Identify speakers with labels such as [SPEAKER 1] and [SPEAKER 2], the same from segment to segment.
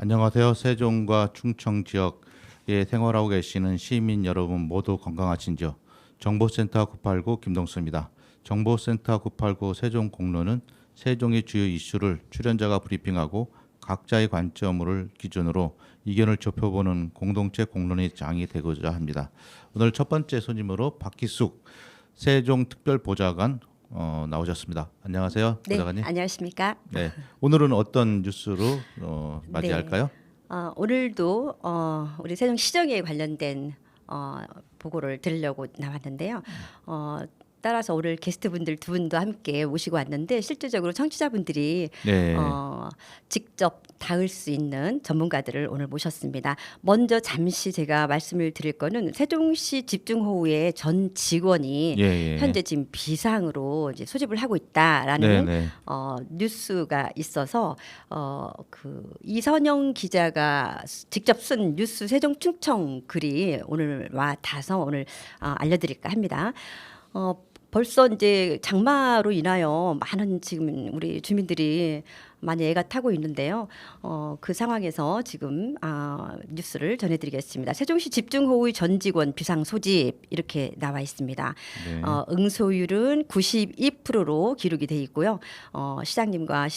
[SPEAKER 1] 안녕하세요. 세종과 충청 지역에 생활하고 계시는 시민 여러분 모두 건강하신지요? 정보센터 989 김동수입니다. 정보센터 989 세종 공로는 세종의 주요 이슈를 출연자가 브리핑하고 각자의 관점을 기준으로 의견을 좁혀보는 공동체 공론의 장이 되고자 합니다. 오늘 첫 번째 손님으로 박희숙 세종특별보좌관 나오셨습니다. 안녕하세요,
[SPEAKER 2] 네,
[SPEAKER 1] 보좌관님.
[SPEAKER 2] 안녕하십니까?
[SPEAKER 1] 네, 오늘은 어떤 뉴스로 맞이할까요?
[SPEAKER 2] 오늘도 우리 세종 시정에 관련된 보고를 들으려고 나왔는데요. 따라서 오늘 게스트분들 두 분도 함께 모시고 왔는데 실질적으로 청취자분들이
[SPEAKER 1] 네.
[SPEAKER 2] 직접 닿을 수 있는 전문가들을 오늘 모셨습니다. 먼저 잠시 제가 말씀을 드릴 거는 세종시 집중호우의 전 직원이
[SPEAKER 1] 예.
[SPEAKER 2] 현재 지금 비상으로 이제 소집을 하고
[SPEAKER 1] 네,
[SPEAKER 2] 있다라는
[SPEAKER 1] 네.
[SPEAKER 2] 뉴스가 있어서 그 이선영 기자가 직접 쓴 뉴스 세종충청 글이 오늘 와 닿아서 오늘 알려드릴까 합니다. 벌써 이제 장마로 인하여 많은 지금 우리 주민들이 많이 애가 타고 있는데요. 그 상황에서 지금 뉴스를 전해드리겠습니다. 세종시 집중호우의 전 직원 비상 소집 이렇게 나와 있습니다.
[SPEAKER 1] 네.
[SPEAKER 2] 응소율은 92%로 기록이 돼 있고요. 시장님과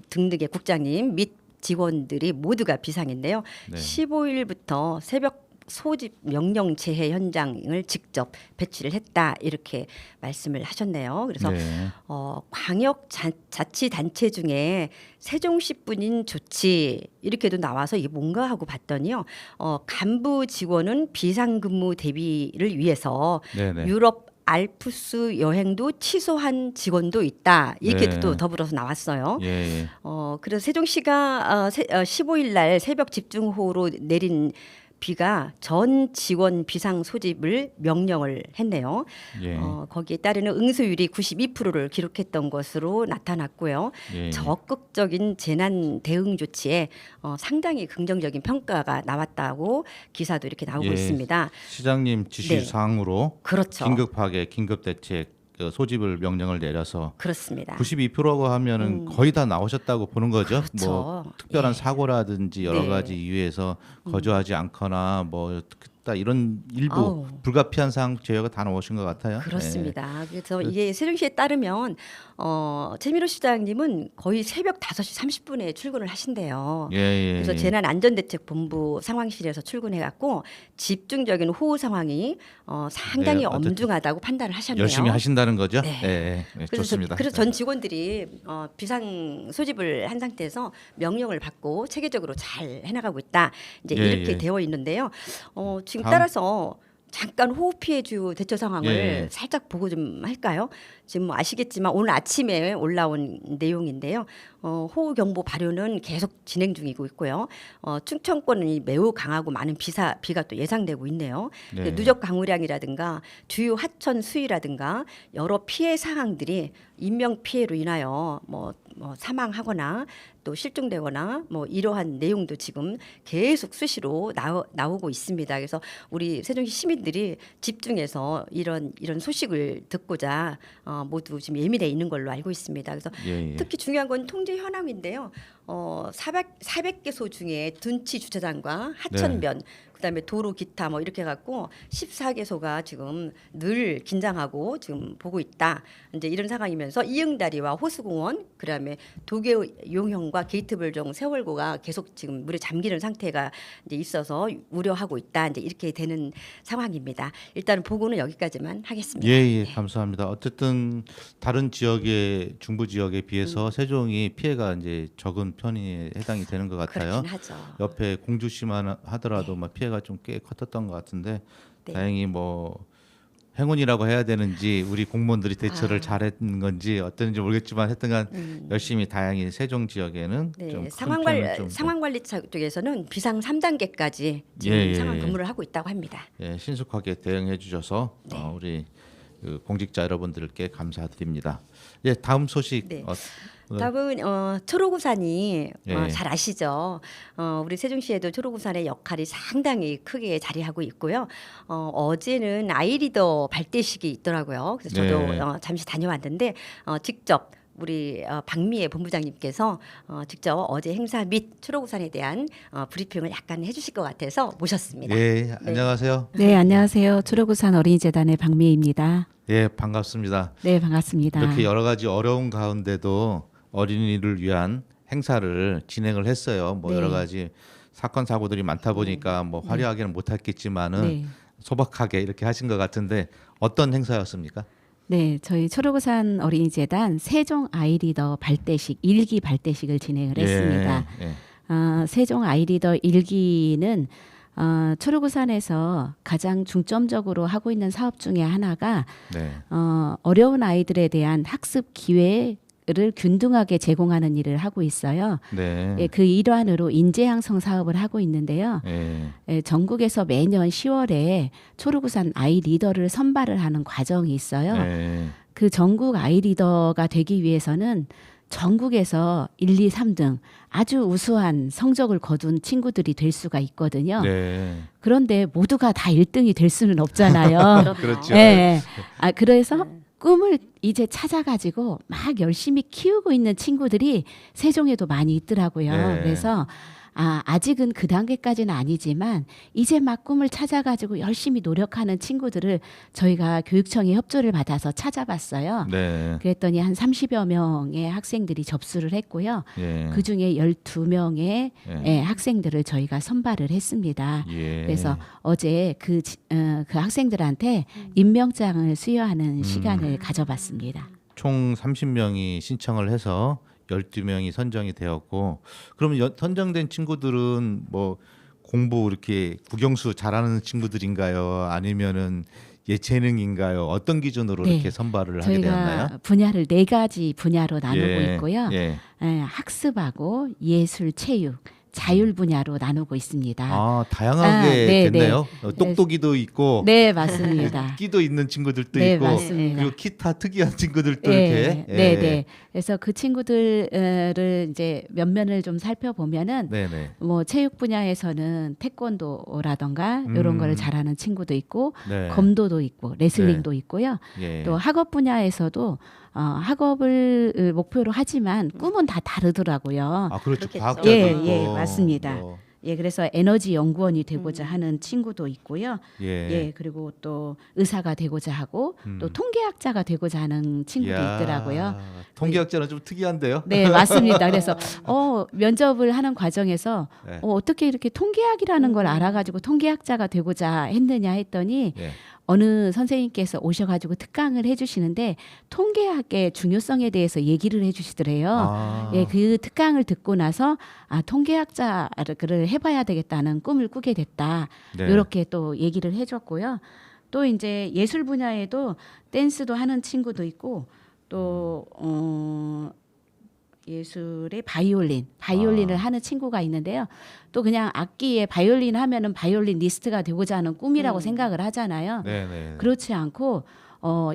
[SPEAKER 2] 등등의 국장님 및 직원들이 모두가 비상인데요.
[SPEAKER 1] 네.
[SPEAKER 2] 15일부터 새벽 소집 명령 재해 현장을 직접 배치를 했다 이렇게 말씀을 하셨네요. 그래서
[SPEAKER 1] 네.
[SPEAKER 2] 광역 자치 단체 중에 세종시뿐인 조치 이렇게도 나와서 이게 뭔가 하고 봤더니요. 간부 직원은 비상근무 대비를 위해서
[SPEAKER 1] 네.
[SPEAKER 2] 유럽 알프스 여행도 취소한 직원도 있다. 이렇게
[SPEAKER 1] 네.
[SPEAKER 2] 또 더불어서 나왔어요.
[SPEAKER 1] 예.
[SPEAKER 2] 그래서 세종시가 15일 날 새벽 집중호우로 내린 비가 전 직원 비상 소집을 명령을 했네요.
[SPEAKER 1] 예.
[SPEAKER 2] 거기에 따르는 응수율이 92%를 기록했던 것으로 나타났고요.
[SPEAKER 1] 예.
[SPEAKER 2] 적극적인 재난 대응 조치에 상당히 긍정적인 평가가 나왔다고 기사도 이렇게 나오고
[SPEAKER 1] 예.
[SPEAKER 2] 있습니다.
[SPEAKER 1] 시장님 지시
[SPEAKER 2] 네.
[SPEAKER 1] 사항으로
[SPEAKER 2] 그렇죠.
[SPEAKER 1] 긴급하게 긴급대책 소집을 명령을 내려서
[SPEAKER 2] 그렇습니다.
[SPEAKER 1] 92%고 하면은 거의 다 나오셨다고 보는 거죠.
[SPEAKER 2] 그렇죠.
[SPEAKER 1] 뭐 특별한
[SPEAKER 2] 예.
[SPEAKER 1] 사고라든지 여러
[SPEAKER 2] 네.
[SPEAKER 1] 가지 이유에서 거주하지 않거나 뭐 이런 일부
[SPEAKER 2] 아우.
[SPEAKER 1] 불가피한 사항 제외가 다 나오신 것 같아요.
[SPEAKER 2] 그렇습니다. 그래서 이게 세종시에 따르면 최민호 시장님은 거의 새벽 5시 30분에 출근을 하신대요.
[SPEAKER 1] 예.
[SPEAKER 2] 그래서 재난안전대책본부 상황실에서 출근해갖고 집중적인 호우 상황이 상당히
[SPEAKER 1] 네, 어쨌든
[SPEAKER 2] 엄중하다고 판단을 하셨네요.
[SPEAKER 1] 열심히 하신다는 거죠.
[SPEAKER 2] 네.
[SPEAKER 1] 예.
[SPEAKER 2] 그래서
[SPEAKER 1] 좋습니다.
[SPEAKER 2] 그래서 전 직원들이 비상 소집을 한 상태에서 명령을 받고 체계적으로 잘 해나가고 있다. 이제
[SPEAKER 1] 예,
[SPEAKER 2] 이렇게
[SPEAKER 1] 예.
[SPEAKER 2] 되어 있는데요. 지금
[SPEAKER 1] 다음.
[SPEAKER 2] 따라서 잠깐 호우 피해 주 대처 상황을
[SPEAKER 1] 예.
[SPEAKER 2] 살짝 보고 좀 할까요? 지금 뭐 아시겠지만 오늘 아침에 올라온 내용인데요. 호우 경보 발효는 계속 진행 중이고 있고요. 충청권은 매우 강하고 많은 비가 또 예상되고 있네요.
[SPEAKER 1] 네.
[SPEAKER 2] 누적 강우량이라든가 주요 하천 수위라든가 여러 피해 사항들이 인명 피해로 인하여 뭐 사망하거나 또 실종되거나 뭐 이러한 내용도 지금 계속 수시로 나오고 있습니다. 그래서 우리 세종시 시민들이 집중해서 이런 소식을 듣고자 모두 지금 예민해 있는 걸로 알고 있습니다. 그래서
[SPEAKER 1] 예.
[SPEAKER 2] 특히 중요한 건 통제 현황인데요. 400개소 중에 둔치 주차장과 하천변 그다음에 도로 기타 뭐 이렇게 갖고 14개소가 지금 늘 긴장하고 지금 보고 있다. 이제 이런 상황이면서 이응다리와 호수공원 그다음에 도계 용형과 게이트벌정 세월고가 계속 지금 물에 잠기는 상태가 이제 있어서 우려하고 있다. 이제 이렇게 되는 상황입니다. 일단 보고는 여기까지만 하겠습니다.
[SPEAKER 1] 예. 감사합니다. 어쨌든 다른 지역의 중부 지역에 비해서 세종이 피해가 이제 적은 편에 해당이 되는 것 같아요.
[SPEAKER 2] 그렇긴 하죠.
[SPEAKER 1] 옆에 공주시만 하더라도 막 피해가 좀 꽤 컸었던 것 같은데
[SPEAKER 2] 네.
[SPEAKER 1] 다행히 뭐 행운이라고 해야 되는지 우리 공무원들이 대처를 잘했는 건지 어떤지 모르겠지만 하여튼간 열심히 다행히 세종 지역에는
[SPEAKER 2] 네,
[SPEAKER 1] 좀
[SPEAKER 2] 상황관리 쪽에서는 비상 3단계까지 지금
[SPEAKER 1] 예.
[SPEAKER 2] 상황 근무를 하고 있다고 합니다.
[SPEAKER 1] 예, 신속하게 대응해 주셔서 우리 그 공직자 여러분들께 감사드립니다. 예, 다음 소식
[SPEAKER 2] 네. 다음은 초록우산이 잘 아시죠? 우리 세종시에도 초록우산의 역할이 상당히 크게 자리하고 있고요. 어제는 아이리더 발대식이 있더라고요. 그래서 저도 잠시 다녀왔는데 직접 우리 박미애 본부장님께서 직접 어제 행사 및 초록우산에 대한 브리핑을 약간 해주실 것 같아서 모셨습니다.
[SPEAKER 1] 예, 안녕하세요.
[SPEAKER 3] 네, 안녕하세요. 초록우산 어린이재단의 박미애입니다.
[SPEAKER 1] 예, 반갑습니다.
[SPEAKER 3] 네, 반갑습니다.
[SPEAKER 1] 이렇게 여러 가지 어려운 가운데도 어린이를 위한 행사를 진행을 했어요. 뭐
[SPEAKER 3] 네.
[SPEAKER 1] 여러 가지 사건 사고들이 많다 보니까 뭐 화려하게는 못했겠지만은
[SPEAKER 3] 네.
[SPEAKER 1] 소박하게 이렇게 하신 것 같은데 어떤 행사였습니까?
[SPEAKER 3] 네, 저희 초록우산 어린이재단 세종 아이리더 발대식 일기 발대식을 진행을 했습니다.
[SPEAKER 1] 예.
[SPEAKER 3] 세종 아이리더 일기는 초록우산에서 가장 중점적으로 하고 있는 사업 중에 하나가
[SPEAKER 1] 네.
[SPEAKER 3] 어려운 아이들에 대한 학습 기회를 균등하게 제공하는 일을 하고 있어요.
[SPEAKER 1] 네.
[SPEAKER 3] 예, 그 일환으로 인재 양성 사업을 하고 있는데요.
[SPEAKER 1] 예.
[SPEAKER 3] 예, 전국에서 매년 10월에 초록우산 아이 리더를 선발을 하는 과정이 있어요.
[SPEAKER 1] 예.
[SPEAKER 3] 그 전국 아이 리더가 되기 위해서는 전국에서 1, 2, 3등 아주 우수한 성적을 거둔 친구들이 될 수가 있거든요.
[SPEAKER 1] 네.
[SPEAKER 3] 그런데 모두가 다 1등이 될 수는 없잖아요.
[SPEAKER 1] 그렇죠.
[SPEAKER 3] 예, 예. 그래서 꿈을 이제 찾아가지고 막 열심히 키우고 있는 친구들이 세종에도 많이 있더라고요.
[SPEAKER 1] 네.
[SPEAKER 3] 그래서 아직은 그 단계까지는 아니지만 이제 막 꿈을 찾아가지고 열심히 노력하는 친구들을 저희가 교육청의 협조를 받아서 찾아봤어요.
[SPEAKER 1] 네.
[SPEAKER 3] 그랬더니 한 30여 명의 학생들이 접수를 했고요.
[SPEAKER 1] 예.
[SPEAKER 3] 그 중에 12명의
[SPEAKER 1] 예.
[SPEAKER 3] 학생들을 저희가 선발을 했습니다.
[SPEAKER 1] 예.
[SPEAKER 3] 그래서 어제 그 학생들한테 임명장을 수여하는 시간을 가져봤습니다.
[SPEAKER 1] 총 30명이 신청을 해서 12명이 선정이 되었고, 그러면 선정된 친구들은 뭐 공부 이렇게 국영수 잘하는 친구들인가요? 아니면은 예체능인가요? 어떤 기준으로
[SPEAKER 3] 네.
[SPEAKER 1] 이렇게 선발을 하게 되었나요?
[SPEAKER 3] 저희가 분야를 4가지 분야로 나누고
[SPEAKER 1] 예,
[SPEAKER 3] 있고요.
[SPEAKER 1] 예.
[SPEAKER 3] 학습하고 예술, 체육, 자율 분야로 나누고 있습니다.
[SPEAKER 1] 아, 다양하게
[SPEAKER 3] 네,
[SPEAKER 1] 됐네요. 똑똑이도 있고,
[SPEAKER 3] 네, 맞습니다.
[SPEAKER 1] 끼도 있는 친구들도
[SPEAKER 3] 네,
[SPEAKER 1] 있고,
[SPEAKER 3] 맞습니다.
[SPEAKER 1] 그리고 기타 특이한 친구들도
[SPEAKER 3] 네,
[SPEAKER 1] 이렇게.
[SPEAKER 3] 네, 네. 그래서 그 친구들을 이제 면면을 좀 살펴보면은
[SPEAKER 1] 네, 네.
[SPEAKER 3] 뭐 체육 분야에서는 태권도라던가 이런 거를 잘하는 친구도 있고
[SPEAKER 1] 네.
[SPEAKER 3] 검도도 있고 레슬링도 있고요.
[SPEAKER 1] 예.
[SPEAKER 3] 또 학업 분야에서도 학업을 목표로 하지만 꿈은 다 다르더라고요.
[SPEAKER 1] 아, 그렇죠.
[SPEAKER 2] 그렇겠죠.
[SPEAKER 1] 과학자도
[SPEAKER 3] 예,
[SPEAKER 1] 있고.
[SPEAKER 3] 예, 맞습니다. 예, 그래서 에너지 연구원이 되고자 하는 친구도 있고요.
[SPEAKER 1] 예.
[SPEAKER 3] 예, 그리고 또 의사가 되고자 하고 또 통계학자가 되고자 하는 친구도
[SPEAKER 1] 이야,
[SPEAKER 3] 있더라고요.
[SPEAKER 1] 통계학자는 좀 특이한데요.
[SPEAKER 3] 네, 맞습니다. 그래서 면접을 하는 과정에서
[SPEAKER 1] 네.
[SPEAKER 3] 어떻게 이렇게 통계학이라는 걸 알아가지고 통계학자가 되고자 했느냐 했더니
[SPEAKER 1] 예.
[SPEAKER 3] 어느 선생님께서 오셔가지고 특강을 해주시는데 통계학의 중요성에 대해서 얘기를 해주시더래요.
[SPEAKER 1] 아.
[SPEAKER 3] 예, 그 특강을 듣고 나서 통계학자를 해봐야 되겠다는 꿈을 꾸게 됐다.
[SPEAKER 1] 네.
[SPEAKER 3] 이렇게 또 얘기를 해줬고요. 또 이제 예술 분야에도 댄스도 하는 친구도 있고 또 예술의 바이올린을 하는 친구가 있는데요. 또 그냥 악기에 바이올린 하면은 바이올리니스트가 되고자 하는 꿈이라고 생각을 하잖아요.
[SPEAKER 1] 네, 네.
[SPEAKER 3] 그렇지 않고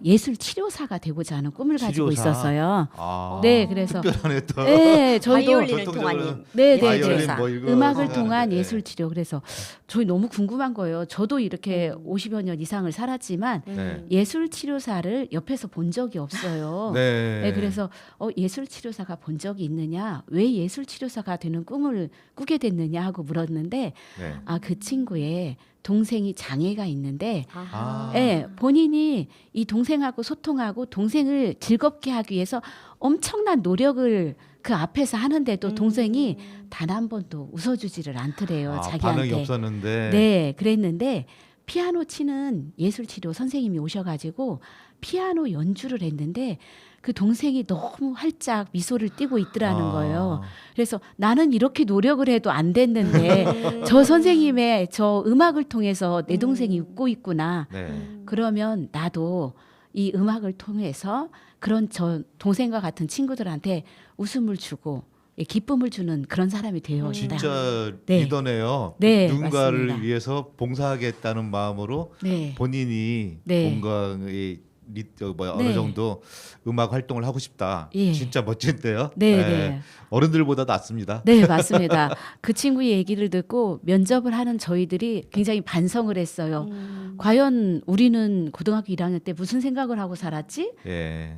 [SPEAKER 3] 예술 치료사가 되고자 하는 꿈을 가지고
[SPEAKER 1] 치료사?
[SPEAKER 3] 있었어요.
[SPEAKER 1] 아,
[SPEAKER 3] 네, 그래서
[SPEAKER 1] 특별하네 또.
[SPEAKER 3] 네, 저희도
[SPEAKER 2] 바이올린을
[SPEAKER 1] 전통적으로
[SPEAKER 2] 통한
[SPEAKER 3] 네, 네,
[SPEAKER 1] 바이올린
[SPEAKER 3] 네.
[SPEAKER 1] 뭐 이거
[SPEAKER 3] 음악을
[SPEAKER 1] 생각하는데.
[SPEAKER 3] 통한 예술 치료. 그래서 저희 너무 궁금한 거예요. 저도 이렇게 50여 년 이상을 살았지만
[SPEAKER 1] 네.
[SPEAKER 3] 예술 치료사를 옆에서 본 적이 없어요.
[SPEAKER 1] 네.
[SPEAKER 3] 네, 그래서 예술 치료사가 본 적이 있느냐, 왜 예술 치료사가 되는 꿈을 꾸게 됐느냐 하고 물었는데
[SPEAKER 1] 네.
[SPEAKER 3] 그 친구의 동생이 장애가 있는데
[SPEAKER 1] 아.
[SPEAKER 3] 본인이 이 동생하고 소통하고 동생을 즐겁게 하기 위해서 엄청난 노력을 그 앞에서 하는데도 동생이 단 한 번도 웃어주지를 않더래요.
[SPEAKER 1] 반응이
[SPEAKER 3] 자기한테.
[SPEAKER 1] 없었는데.
[SPEAKER 3] 네, 그랬는데 피아노 치는 예술치료 선생님이 오셔가지고 피아노 연주를 했는데 그 동생이 너무 활짝 미소를 띠고 있더라는 거예요. 그래서 나는 이렇게 노력을 해도 안 됐는데 저 선생님의 저 음악을 통해서 내 동생이 웃고 있구나.
[SPEAKER 1] 네.
[SPEAKER 3] 그러면 나도 이 음악을 통해서 그런 저 동생과 같은 친구들한테 웃음을 주고 기쁨을 주는 그런 사람이 되어 싶다.
[SPEAKER 1] 진짜
[SPEAKER 3] 네.
[SPEAKER 1] 리더네요.
[SPEAKER 3] 네,
[SPEAKER 1] 누군가를
[SPEAKER 3] 맞습니다.
[SPEAKER 1] 위해서 봉사하겠다는 마음으로
[SPEAKER 3] 네.
[SPEAKER 1] 본인이
[SPEAKER 3] 네.
[SPEAKER 1] 뭔가 이
[SPEAKER 3] 네.
[SPEAKER 1] 어느 정도 음악 활동을 하고 싶다.
[SPEAKER 3] 예.
[SPEAKER 1] 진짜 멋진데요.
[SPEAKER 3] 네,
[SPEAKER 1] 예.
[SPEAKER 3] 네.
[SPEAKER 1] 어른들보다 낫습니다.
[SPEAKER 3] 네, 맞습니다. 그 친구의 얘기를 듣고 면접을 하는 저희들이 굉장히 반성을 했어요. 과연 우리는 고등학교 1학년 때 무슨 생각을 하고 살았지?
[SPEAKER 1] 예.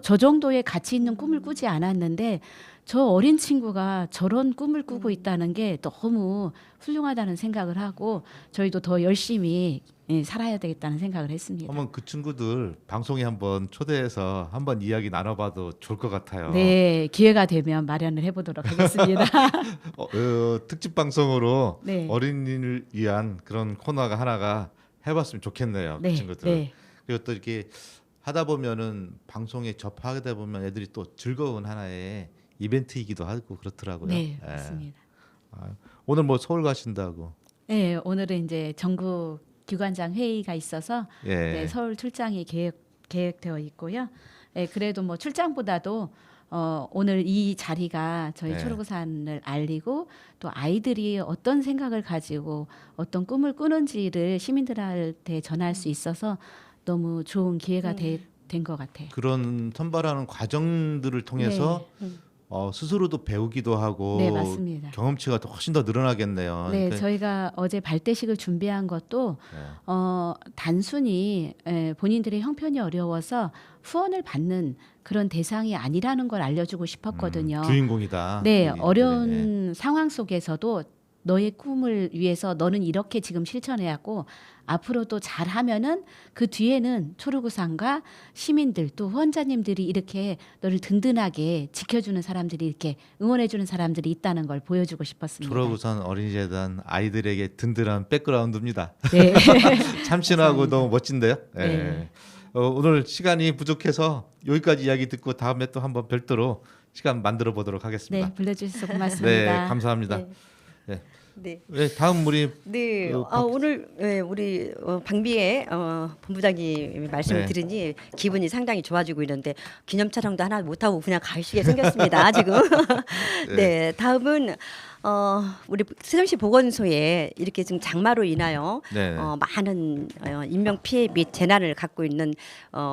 [SPEAKER 3] 저 정도의 가치 있는 꿈을 꾸지 않았는데 저 어린 친구가 저런 꿈을 꾸고 있다는 게 너무 훌륭하다는 생각을 하고 저희도 더 열심히 살아야 되겠다는 생각을 했습니다.
[SPEAKER 1] 한번 그 친구들 방송에 한번 초대해서 한번 이야기 나눠봐도 좋을 것 같아요.
[SPEAKER 3] 네, 기회가 되면 마련을 해보도록 하겠습니다.
[SPEAKER 1] 특집 방송으로
[SPEAKER 3] 네.
[SPEAKER 1] 어린이를 위한 그런 코너가 하나가 해봤으면 좋겠네요. 그
[SPEAKER 3] 네,
[SPEAKER 1] 친구들.
[SPEAKER 3] 네,
[SPEAKER 1] 그리고 또 이렇게 하다 보면은 방송에 접하게 보면 애들이 또 즐거운 하나의 이벤트이기도 하고 그렇더라고요.
[SPEAKER 3] 네,
[SPEAKER 1] 예.
[SPEAKER 3] 맞습니다.
[SPEAKER 1] 오늘 뭐 서울 가신다고?
[SPEAKER 3] 네, 오늘은 이제 전국 기관장 회의가 있어서
[SPEAKER 1] 예.
[SPEAKER 3] 네, 서울 출장이 계획되어 있고요. 네, 그래도 뭐 출장보다도 오늘 이 자리가 저희
[SPEAKER 1] 네.
[SPEAKER 3] 초록우산을 알리고 또 아이들이 어떤 생각을 가지고 어떤 꿈을 꾸는지를 시민들한테 전할 수 있어서 너무 좋은 기회가 된 것 같아요.
[SPEAKER 1] 그런 선발하는 과정들을 통해서 스스로도 배우기도 하고
[SPEAKER 3] 네, 맞습니다.
[SPEAKER 1] 경험치가 더 훨씬 더 늘어나겠네요.
[SPEAKER 3] 네,
[SPEAKER 1] 그러니까
[SPEAKER 3] 저희가 어제 발대식을 준비한 것도
[SPEAKER 1] 네.
[SPEAKER 3] 단순히 본인들의 형편이 어려워서 후원을 받는 그런 대상이 아니라는 걸 알려주고 싶었거든요.
[SPEAKER 1] 주인공이다.
[SPEAKER 3] 네,
[SPEAKER 1] 우리들의.
[SPEAKER 3] 어려운 상황 속에서도 너의 꿈을 위해서 너는 이렇게 지금 실천해야 하고 앞으로도 잘하면은 그 뒤에는 초록우산과 시민들 또 후원자님들이 이렇게 너를 든든하게 지켜주는 사람들이 이렇게 응원해주는 사람들이 있다는 걸 보여주고 싶었습니다.
[SPEAKER 1] 초록우산 어린이재단 아이들에게 든든한 백그라운드입니다.
[SPEAKER 3] 네.
[SPEAKER 1] 참신하고 너무 멋진데요. 예.
[SPEAKER 3] 네.
[SPEAKER 1] 오늘 시간이 부족해서 여기까지 이야기 듣고 다음에 또 한번 별도로 시간 만들어 보도록 하겠습니다.
[SPEAKER 3] 네, 불러주셔서
[SPEAKER 1] 네,
[SPEAKER 3] 고맙습니다.
[SPEAKER 1] 감사합니다.
[SPEAKER 2] 네.
[SPEAKER 1] 네.
[SPEAKER 2] 네.
[SPEAKER 1] 네, 다음 우리
[SPEAKER 2] 네,
[SPEAKER 1] 박-
[SPEAKER 2] 오늘 우리 방비의 본부장님이 말씀을
[SPEAKER 1] 네.
[SPEAKER 2] 들으니 기분이 상당히 좋아지고 있는데 기념 촬영도 하나 못 하고 그냥 가시게 생겼습니다. 지금. 네, 다음은 우리 세종시 보건소에 이렇게 지금 장마로 인하여
[SPEAKER 1] 네.
[SPEAKER 2] 많은 인명 피해 및 재난을 갖고 있는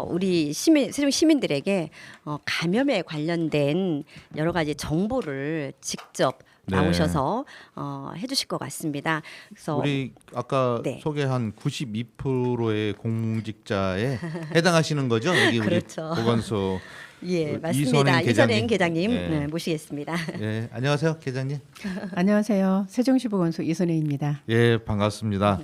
[SPEAKER 2] 우리 세종 시민들에게 감염에 관련된 여러 가지 정보를 직접
[SPEAKER 1] 네.
[SPEAKER 2] 나오셔서 해주실 것 같습니다. 그래서
[SPEAKER 1] 우리 아까
[SPEAKER 2] 네.
[SPEAKER 1] 소개한 92%의 공직자에 해당하시는 거죠? 여기 우리
[SPEAKER 2] 그렇죠.
[SPEAKER 1] 보건소.
[SPEAKER 2] 예,
[SPEAKER 1] 이선행
[SPEAKER 2] 맞습니다. 이선행
[SPEAKER 1] 계장님.
[SPEAKER 2] 계장님
[SPEAKER 1] 네.
[SPEAKER 2] 네, 모시겠습니다.
[SPEAKER 1] 예, 안녕하세요, 계장님.
[SPEAKER 4] 안녕하세요. 세종시 보건소 이선혜입니다.
[SPEAKER 1] 예, 반갑습니다.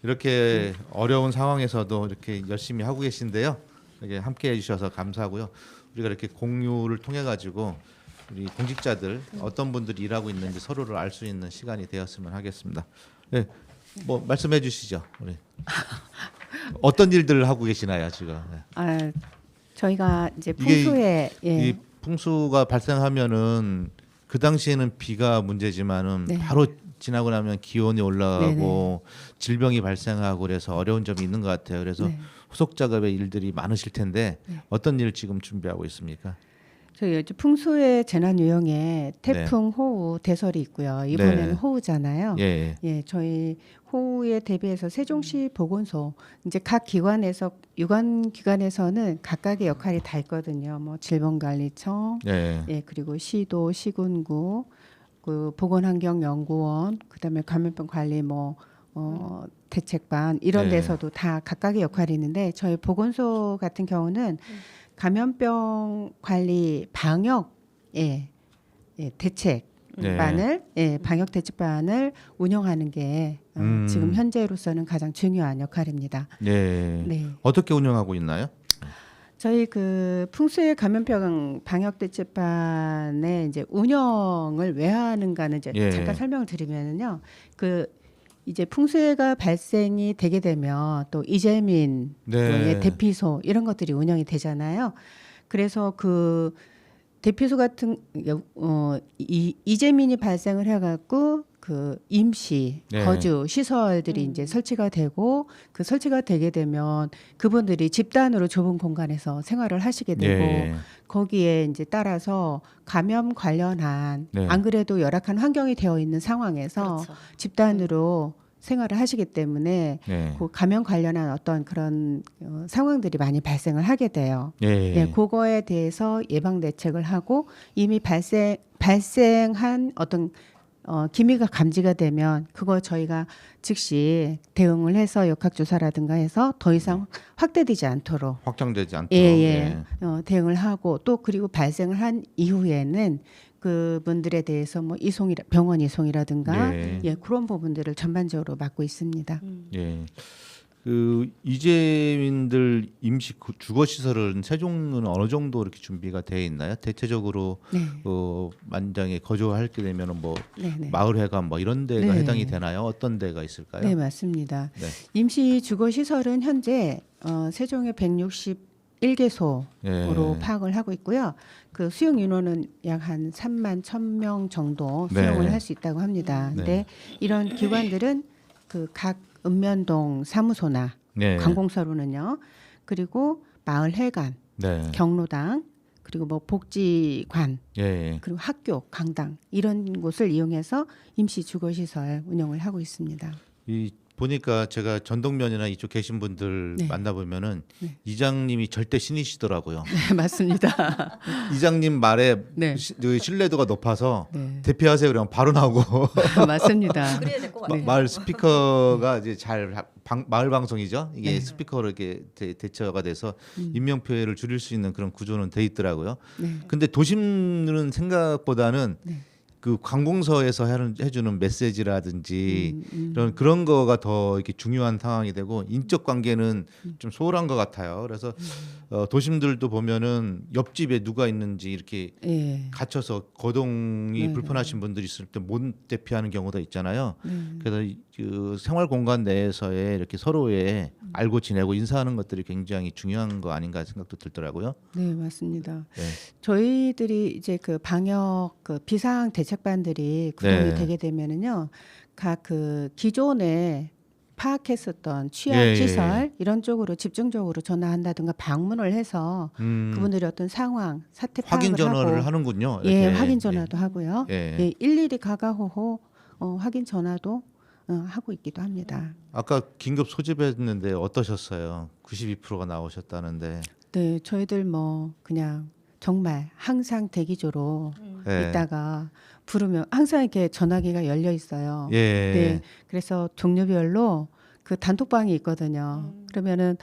[SPEAKER 1] 이렇게 어려운 상황에서도 이렇게 열심히 하고 계신데요. 이렇게 함께 해주셔서 감사하고요. 우리가 이렇게 공유를 통해 가지고 우리 공직자들 어떤 분들이 일하고 있는지 서로를 알 수 있는 시간이 되었으면 하겠습니다. 네, 뭐 말씀해 주시죠. 우리 어떤 일들을 하고 계시나요 지금? 네.
[SPEAKER 4] 저희가 이제
[SPEAKER 1] 이게
[SPEAKER 4] 풍수에
[SPEAKER 1] 이 풍수가 발생하면은 그 당시에는 비가 문제지만은
[SPEAKER 4] 네.
[SPEAKER 1] 바로 지나고 나면 기온이 올라가고 질병이 발생하고 그래서 어려운 점이 있는 것 같아요. 그래서
[SPEAKER 4] 네.
[SPEAKER 1] 후속 작업의 일들이 많으실 텐데 어떤 일 지금 준비하고 있습니까?
[SPEAKER 4] 저희 이제 풍수의 재난 유형에 태풍, 호우, 대설이 있고요. 이번에는
[SPEAKER 1] 네.
[SPEAKER 4] 호우잖아요.
[SPEAKER 1] 예.
[SPEAKER 4] 예, 저희 호우에 대비해서 세종시 보건소 이제 각 기관에서 유관 기관에서는 각각의 역할이 다 있거든요. 뭐 질병관리청,
[SPEAKER 1] 예.
[SPEAKER 4] 예, 그리고 시도, 시군구, 그 보건환경연구원, 그다음에 감염병 관리 대책반 이런
[SPEAKER 1] 네.
[SPEAKER 4] 데서도 다 각각의 역할이 있는데 저희 보건소 같은 경우는 감염병 관리 방역 대책반을 방역 대책반을 운영하는 게 지금 현재로서는 가장 중요한 역할입니다.
[SPEAKER 1] 예.
[SPEAKER 4] 네.
[SPEAKER 1] 어떻게 운영하고 있나요?
[SPEAKER 4] 저희 그 풍수의 감염병 방역 대책반의 이제 운영을 왜 하는가는 이제
[SPEAKER 1] 예.
[SPEAKER 4] 잠깐 설명을 드리면은요. 그 이제 풍수해가 발생이 되게 되면 또 이재민
[SPEAKER 1] 네.
[SPEAKER 4] 대피소 이런 것들이 운영이 되잖아요. 그래서 그 대피소 같은 이재민이 발생을 해갖고 그 임시
[SPEAKER 1] 네.
[SPEAKER 4] 거주 시설들이 이제 설치가 되고 그 설치가 되게 되면 그분들이 집단으로 좁은 공간에서 생활을 하시게 되고
[SPEAKER 1] 예.
[SPEAKER 4] 거기에 이제 따라서 감염 관련한
[SPEAKER 1] 네.
[SPEAKER 4] 안 그래도 열악한 환경이 되어 있는 상황에서
[SPEAKER 2] 그렇죠.
[SPEAKER 4] 집단으로 생활을 하시기 때문에
[SPEAKER 1] 네.
[SPEAKER 4] 그 감염 관련한 어떤 그런 상황들이 많이 발생을 하게 돼요. 예, 그거에 대해서 예방 대책을 하고 이미 발생한 어떤 기미가 감지가 되면 그거 저희가 즉시 대응을 해서 역학조사라든가 해서 더 이상 확대되지 않도록
[SPEAKER 1] 확장되지 않도록.
[SPEAKER 4] 예. 대응을 하고 또 그리고 발생을 한 이후에는 그분들에 대해서 뭐 병원 이송이라든가
[SPEAKER 1] 예.
[SPEAKER 4] 예, 그런 부분들을 전반적으로 맡고 있습니다.
[SPEAKER 1] 예. 그 이재민들 임시 주거 시설은 세종은 어느 정도 이렇게 준비가 돼 있나요? 대체적으로
[SPEAKER 4] 네.
[SPEAKER 1] 만장에 거주하게 되면은 뭐
[SPEAKER 4] 네, 네.
[SPEAKER 1] 마을회관 뭐 이런 데가
[SPEAKER 4] 네.
[SPEAKER 1] 해당이 되나요? 어떤 데가 있을까요?
[SPEAKER 4] 네, 맞습니다.
[SPEAKER 1] 네.
[SPEAKER 4] 임시 주거 시설은 현재 세종에 161개소로
[SPEAKER 1] 예.
[SPEAKER 4] 파악을 하고 있고요. 그 수용 인원은 약 한 3만 1,000명 정도
[SPEAKER 1] 네.
[SPEAKER 4] 수용을 할 수 있다고 합니다.
[SPEAKER 1] 네.
[SPEAKER 4] 근데 이런 기관들은 그 각 읍면동 사무소나
[SPEAKER 1] 네.
[SPEAKER 4] 관공서로는요. 그리고 마을회관,
[SPEAKER 1] 네.
[SPEAKER 4] 경로당, 그리고 뭐 복지관,
[SPEAKER 1] 예.
[SPEAKER 4] 그리고 학교, 강당 이런 곳을 이용해서 임시 주거 시설 운영을 하고 있습니다.
[SPEAKER 1] 이 보니까 제가 전동면이나 이쪽 계신 분들
[SPEAKER 4] 네.
[SPEAKER 1] 만나보면은
[SPEAKER 4] 네.
[SPEAKER 1] 이장님이 절대 신이시더라고요.
[SPEAKER 4] 네, 맞습니다.
[SPEAKER 1] 이장님 말에
[SPEAKER 4] 네.
[SPEAKER 1] 그 신뢰도가 높아서
[SPEAKER 4] 네.
[SPEAKER 1] 대피하세요 그러면 바로 나오고
[SPEAKER 4] 맞습니다.
[SPEAKER 2] 그래야 될 것 같아요.
[SPEAKER 1] 마을 스피커가 이제 마을 방송이죠. 이게
[SPEAKER 4] 네.
[SPEAKER 1] 스피커로 이렇게 대처가 돼서 인명 피해를 줄일 수 있는 그런 구조는 돼 있더라고요.
[SPEAKER 4] 네.
[SPEAKER 1] 근데 도심은 생각보다는
[SPEAKER 4] 네.
[SPEAKER 1] 그 관공서에서 해주는 메시지라든지 그런 거가 더 이렇게 중요한 상황이 되고 인적 관계는 좀 소홀한 것 같아요. 그래서 도심들도 보면은 옆집에 누가 있는지 이렇게
[SPEAKER 4] 예.
[SPEAKER 1] 갇혀서 거동이
[SPEAKER 4] 네.
[SPEAKER 1] 불편하신 분들이 있을 때 못 대피하는 경우도 있잖아요.
[SPEAKER 4] 네.
[SPEAKER 1] 그래서 그 생활 공간 내에서의 이렇게 서로의 알고 지내고 인사하는 것들이 굉장히 중요한 거 아닌가 생각도 들더라고요.
[SPEAKER 4] 네, 맞습니다.
[SPEAKER 1] 네.
[SPEAKER 4] 저희들이 이제 그 방역 그 비상 대책반들이 구성이
[SPEAKER 1] 네.
[SPEAKER 4] 되게 되면은요, 각 그 기존에 파악했었던 취약
[SPEAKER 1] 예, 예,
[SPEAKER 4] 시설 이런 쪽으로 집중적으로 전화한다든가 방문을 해서 그분들의 어떤 상황, 사태 파악을
[SPEAKER 1] 확인 전화를
[SPEAKER 4] 하고
[SPEAKER 1] 하는군요.
[SPEAKER 4] 예,
[SPEAKER 1] 이렇게.
[SPEAKER 4] 확인 전화도 하고요.
[SPEAKER 1] 예.
[SPEAKER 4] 예, 일일이 가가호호 확인 전화도 하고 있기도 합니다.
[SPEAKER 1] 아까 긴급 소집했는데 어떠셨어요? 92%가 나오셨다는데.
[SPEAKER 4] 네, 저희들 뭐 그냥 정말 항상 대기조로
[SPEAKER 1] 예.
[SPEAKER 4] 있다가 부르면 항상 이렇게 전화기가 열려 있어요.
[SPEAKER 1] 예.
[SPEAKER 4] 네, 그래서 종류별로 그 단톡방이 있거든요. 그러면은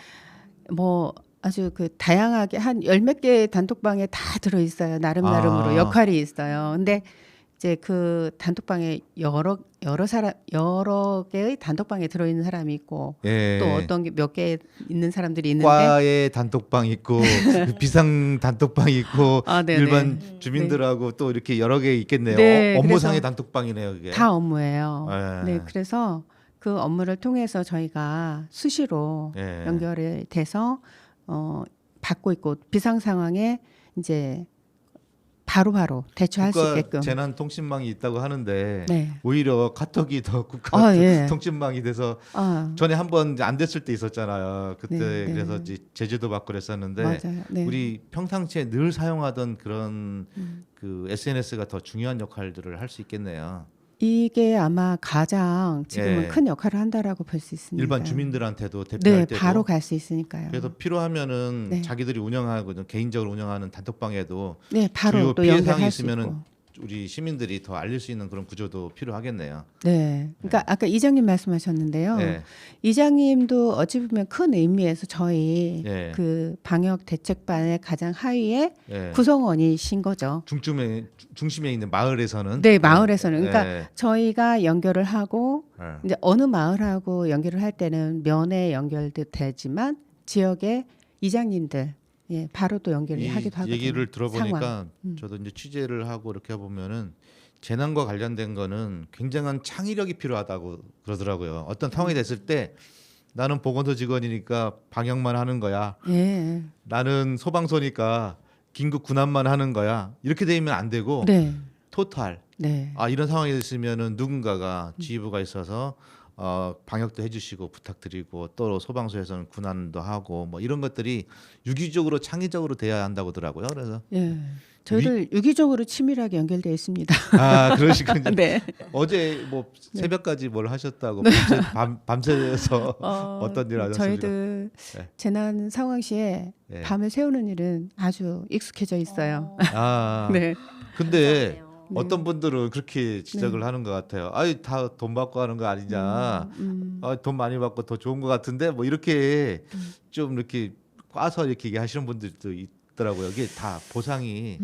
[SPEAKER 4] 뭐 아주 그 다양하게 한 10몇 개의 단톡방에 다 들어 있어요. 나름으로
[SPEAKER 1] 아.
[SPEAKER 4] 역할이 있어요. 근데 이제 그 단톡방에 여러 개의 단톡방에 들어 있는 사람이 있고
[SPEAKER 1] 예.
[SPEAKER 4] 또 어떤 게 몇 개 있는 사람들이 있는데
[SPEAKER 1] 과에 단톡방 있고 비상 단톡방 있고
[SPEAKER 4] 아, 네네.
[SPEAKER 1] 일반 주민들하고 또 이렇게 여러 개 있겠네요.
[SPEAKER 4] 네,
[SPEAKER 1] 업무상의
[SPEAKER 4] 그래서
[SPEAKER 1] 단톡방이네요, 그게.
[SPEAKER 4] 다 업무예요.
[SPEAKER 1] 예.
[SPEAKER 4] 네, 그래서 그 업무를 통해서 저희가 수시로
[SPEAKER 1] 예.
[SPEAKER 4] 연결이 돼서 받고 있고 비상 상황에 이제 바로바로 대처할 수
[SPEAKER 1] 국가
[SPEAKER 4] 있게끔.
[SPEAKER 1] 재난통신망이 있다고 하는데
[SPEAKER 4] 네.
[SPEAKER 1] 오히려 카톡이 더 국가
[SPEAKER 4] 아, 예.
[SPEAKER 1] 통신망이 돼서
[SPEAKER 4] 아,
[SPEAKER 1] 전에 한번 안 됐을 때 있었잖아요. 그때
[SPEAKER 4] 네, 네.
[SPEAKER 1] 그래서 이제 제재도 받고 그랬었는데
[SPEAKER 4] 맞아요. 네.
[SPEAKER 1] 우리 평상시에 늘 사용하던 그런 그 SNS가 더 중요한 역할들을 할 수 있겠네요.
[SPEAKER 4] 이게 아마 가장 지금은
[SPEAKER 1] 예.
[SPEAKER 4] 큰 역할을 한다라고 볼 수 있습니다.
[SPEAKER 1] 일반 주민들한테도 대피할
[SPEAKER 4] 네,
[SPEAKER 1] 때도
[SPEAKER 4] 바로 갈 수 있으니까요.
[SPEAKER 1] 그래서 필요하면은
[SPEAKER 4] 네.
[SPEAKER 1] 자기들이 운영하고 개인적으로 운영하는 단톡방에도
[SPEAKER 4] 네, 바로
[SPEAKER 1] 주요
[SPEAKER 4] 또
[SPEAKER 1] 피해
[SPEAKER 4] 연결할
[SPEAKER 1] 사항이
[SPEAKER 4] 수
[SPEAKER 1] 있으면은
[SPEAKER 4] 있고.
[SPEAKER 1] 우리 시민들이 더 알릴 수 있는 그런 구조도 필요하겠네요.
[SPEAKER 4] 네, 그러니까 아까 이장님 말씀하셨는데요.
[SPEAKER 1] 예.
[SPEAKER 4] 이장님도 어찌 보면 큰 의미에서 저희
[SPEAKER 1] 예.
[SPEAKER 4] 그 방역 대책반의 가장 하위에
[SPEAKER 1] 예.
[SPEAKER 4] 구성원이신 거죠.
[SPEAKER 1] 중심에 있는 마을에서는
[SPEAKER 4] 네, 마을에서는. 그러니까
[SPEAKER 1] 예.
[SPEAKER 4] 저희가 연결을 하고
[SPEAKER 1] 예.
[SPEAKER 4] 이제 어느 마을하고 연결을 할 때는 면에 연결도 되지만 지역의 이장님들 예, 바로 또 연결을
[SPEAKER 1] 이
[SPEAKER 4] 하기도 하거든요.
[SPEAKER 1] 얘기를 들어보니까
[SPEAKER 4] 상황.
[SPEAKER 1] 저도 이제 취재를 하고 이렇게 보면은 재난과 관련된 거는 굉장한 창의력이 필요하다고 그러더라고요. 어떤 상황이 됐을 때 나는 보건소 직원이니까 방역만 하는 거야.
[SPEAKER 4] 예.
[SPEAKER 1] 나는 소방서니까 긴급 군함만 하는 거야. 이렇게 되면 안 되고
[SPEAKER 4] 네.
[SPEAKER 1] 토탈.
[SPEAKER 4] 네.
[SPEAKER 1] 아 이런 상황이 있으면은 누군가가 지휘부가 있어서 방역도 해주시고 부탁드리고 또 소방서에서는 군안도 하고 뭐 이런 것들이 유기적으로 창의적으로 돼야 한다고 하더라고요. 그래서
[SPEAKER 4] 예. 저희들 유기적으로 치밀하게 연결되어 있습니다.
[SPEAKER 1] 아 그러시군요.
[SPEAKER 4] 네.
[SPEAKER 1] 어제 뭐 새벽까지 뭘 하셨다고 밤새서 어떤 일을 하셨습니까?
[SPEAKER 4] 저희들
[SPEAKER 1] 네.
[SPEAKER 4] 재난 상황 시에
[SPEAKER 1] 네.
[SPEAKER 4] 밤을 새우는 일은 아주 익숙해져 있어요.
[SPEAKER 1] 아
[SPEAKER 4] 네.
[SPEAKER 1] 근데
[SPEAKER 2] 감사하네요.
[SPEAKER 1] 어떤 분들은 그렇게 지적을 하는 것 같아요. 아이 다 돈 받고 하는 거 아니냐. 아, 돈 많이 받고 더 좋은 것 같은데 뭐 이렇게 좀 이렇게 꽈서 이렇게 얘기하시는 분들도 있더라고요. 이게 다 보상이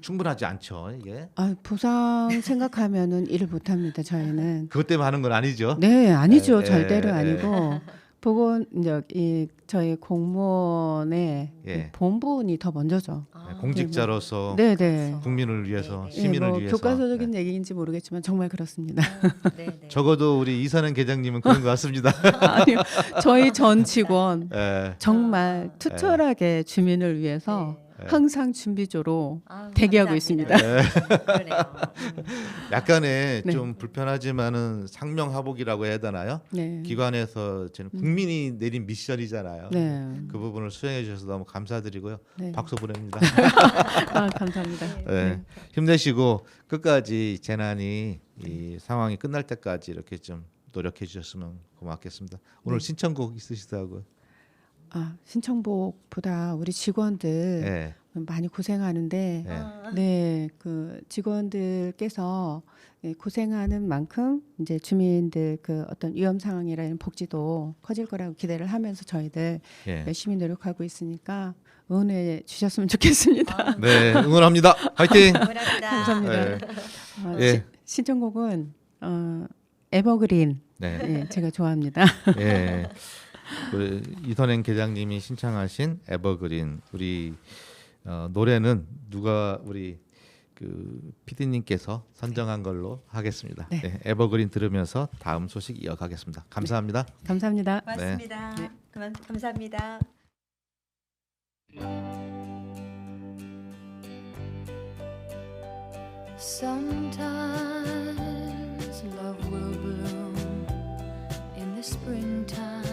[SPEAKER 1] 충분하지 않죠. 이게
[SPEAKER 4] 아, 보상 생각하면은 일을 못 합니다. 저희는.
[SPEAKER 1] 그것 때문에 하는 건 아니죠.
[SPEAKER 4] 네, 아니죠.
[SPEAKER 1] 에,
[SPEAKER 4] 절대로
[SPEAKER 1] 에,
[SPEAKER 4] 아니고 보건 이제 이 저희 공무원의
[SPEAKER 1] 예.
[SPEAKER 4] 본분이 더 먼저죠.
[SPEAKER 1] 공직자로서
[SPEAKER 4] 네, 네.
[SPEAKER 1] 국민을 위해서
[SPEAKER 2] 네, 네.
[SPEAKER 1] 시민을
[SPEAKER 4] 뭐
[SPEAKER 1] 위해서
[SPEAKER 4] 교과서적인
[SPEAKER 1] 네.
[SPEAKER 4] 얘기인지 모르겠지만 정말 그렇습니다.
[SPEAKER 2] 네.
[SPEAKER 1] 적어도 우리 이선행 계장님은 그런 것 같습니다.
[SPEAKER 4] 아니요, 저희 전 직원
[SPEAKER 1] 예.
[SPEAKER 4] 정말 투철하게 주민을 위해서
[SPEAKER 1] 네.
[SPEAKER 4] 항상 준비조로
[SPEAKER 2] 아,
[SPEAKER 4] 대기하고
[SPEAKER 2] 감사합니다.
[SPEAKER 4] 있습니다.
[SPEAKER 2] 그러네요.
[SPEAKER 1] 약간의
[SPEAKER 4] 네.
[SPEAKER 1] 좀 불편하지만은 상명하복이라고 해야 되나요?
[SPEAKER 4] 네.
[SPEAKER 1] 기관에서 저는 국민이 내린 미션이잖아요.
[SPEAKER 4] 네.
[SPEAKER 1] 그 부분을 수행해 주셔서 너무 감사드리고요.
[SPEAKER 4] 네.
[SPEAKER 1] 박수 보냅니다.
[SPEAKER 4] 아, 감사합니다.
[SPEAKER 1] 네. 힘내시고 끝까지 재난이 이 상황이 끝날 때까지 이렇게 좀 노력해 주셨으면 고맙겠습니다. 오늘 신청곡 있으시다고요?
[SPEAKER 4] 아, 신청곡보다 우리 직원들
[SPEAKER 1] 네.
[SPEAKER 4] 많이 고생하는데
[SPEAKER 1] 네.
[SPEAKER 4] 네, 그 직원들께서 고생하는 만큼 이제 주민들 그 어떤 위험 상황이라는 복지도 커질 거라고 기대를 하면서 저희들
[SPEAKER 1] 예.
[SPEAKER 4] 열심히 노력하고 있으니까 응원해 주셨으면 좋겠습니다.
[SPEAKER 1] 네, 응원합니다. 화이팅!
[SPEAKER 2] 감사합니다.
[SPEAKER 4] 감사합니다.
[SPEAKER 1] 네.
[SPEAKER 4] 어, 신청곡은 에버그린.
[SPEAKER 1] 네.
[SPEAKER 4] 네, 제가 좋아합니다.
[SPEAKER 1] 예. 우리 이선행 계장님이 신청하신 에버그린 우리 노래는 누가 우리 그 PD님께서 선정한 걸로 하겠습니다.
[SPEAKER 4] 네.
[SPEAKER 1] 네, 에버그린 들으면서 다음 소식 이어가겠습니다. 감사합니다.
[SPEAKER 4] 감사합니다.
[SPEAKER 2] 고맙습니다.
[SPEAKER 4] 네.
[SPEAKER 2] 감사합니다.
[SPEAKER 5] Sometimes love will bloom in the springtime,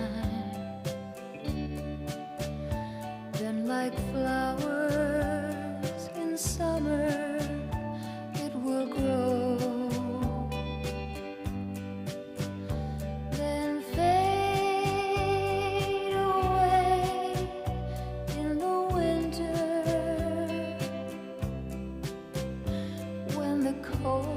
[SPEAKER 5] then like flowers in summer it will grow, then fade away in the winter when the cold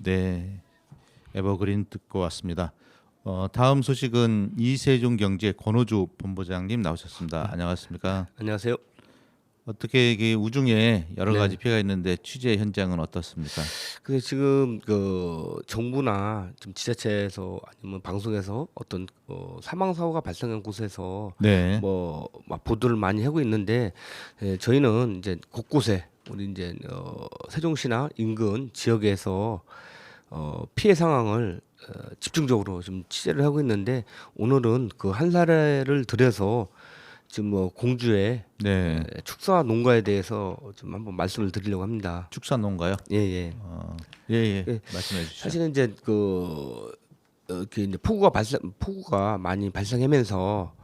[SPEAKER 1] 네, 에버그린 듣고 왔습니다. 다음 소식은 이세종 경제 권호주 본부장님 나오셨습니다. 안녕하십니까?
[SPEAKER 6] 안녕하세요.
[SPEAKER 1] 어떻게 이게 우중에 여러
[SPEAKER 6] 네.
[SPEAKER 1] 가지 피해가 있는데 취재 현장은 어떻습니까?
[SPEAKER 6] 그 지금 그 정부나 좀 지자체에서 아니면 방송에서 어떤 사망 사고가 발생한 곳에서
[SPEAKER 1] 네.
[SPEAKER 6] 뭐 막 보도를 많이 하고 있는데 저희는 이제 곳곳에 우리 이제 세종시나 인근 지역에서 피해 상황을 집중적으로 좀 취재를 하고 있는데 오늘은 그 한 사례를 들여서 지금 뭐 공주의
[SPEAKER 1] 네.
[SPEAKER 6] 축사 농가에 대해서 좀 한번 말씀을 드리려고 합니다.
[SPEAKER 1] 축산농가요?
[SPEAKER 6] 예.
[SPEAKER 1] 예.
[SPEAKER 6] 예.
[SPEAKER 1] 말씀해 주시죠.
[SPEAKER 6] 사실은 이제 그 이렇게 이제 폭우가 많이 발생하면서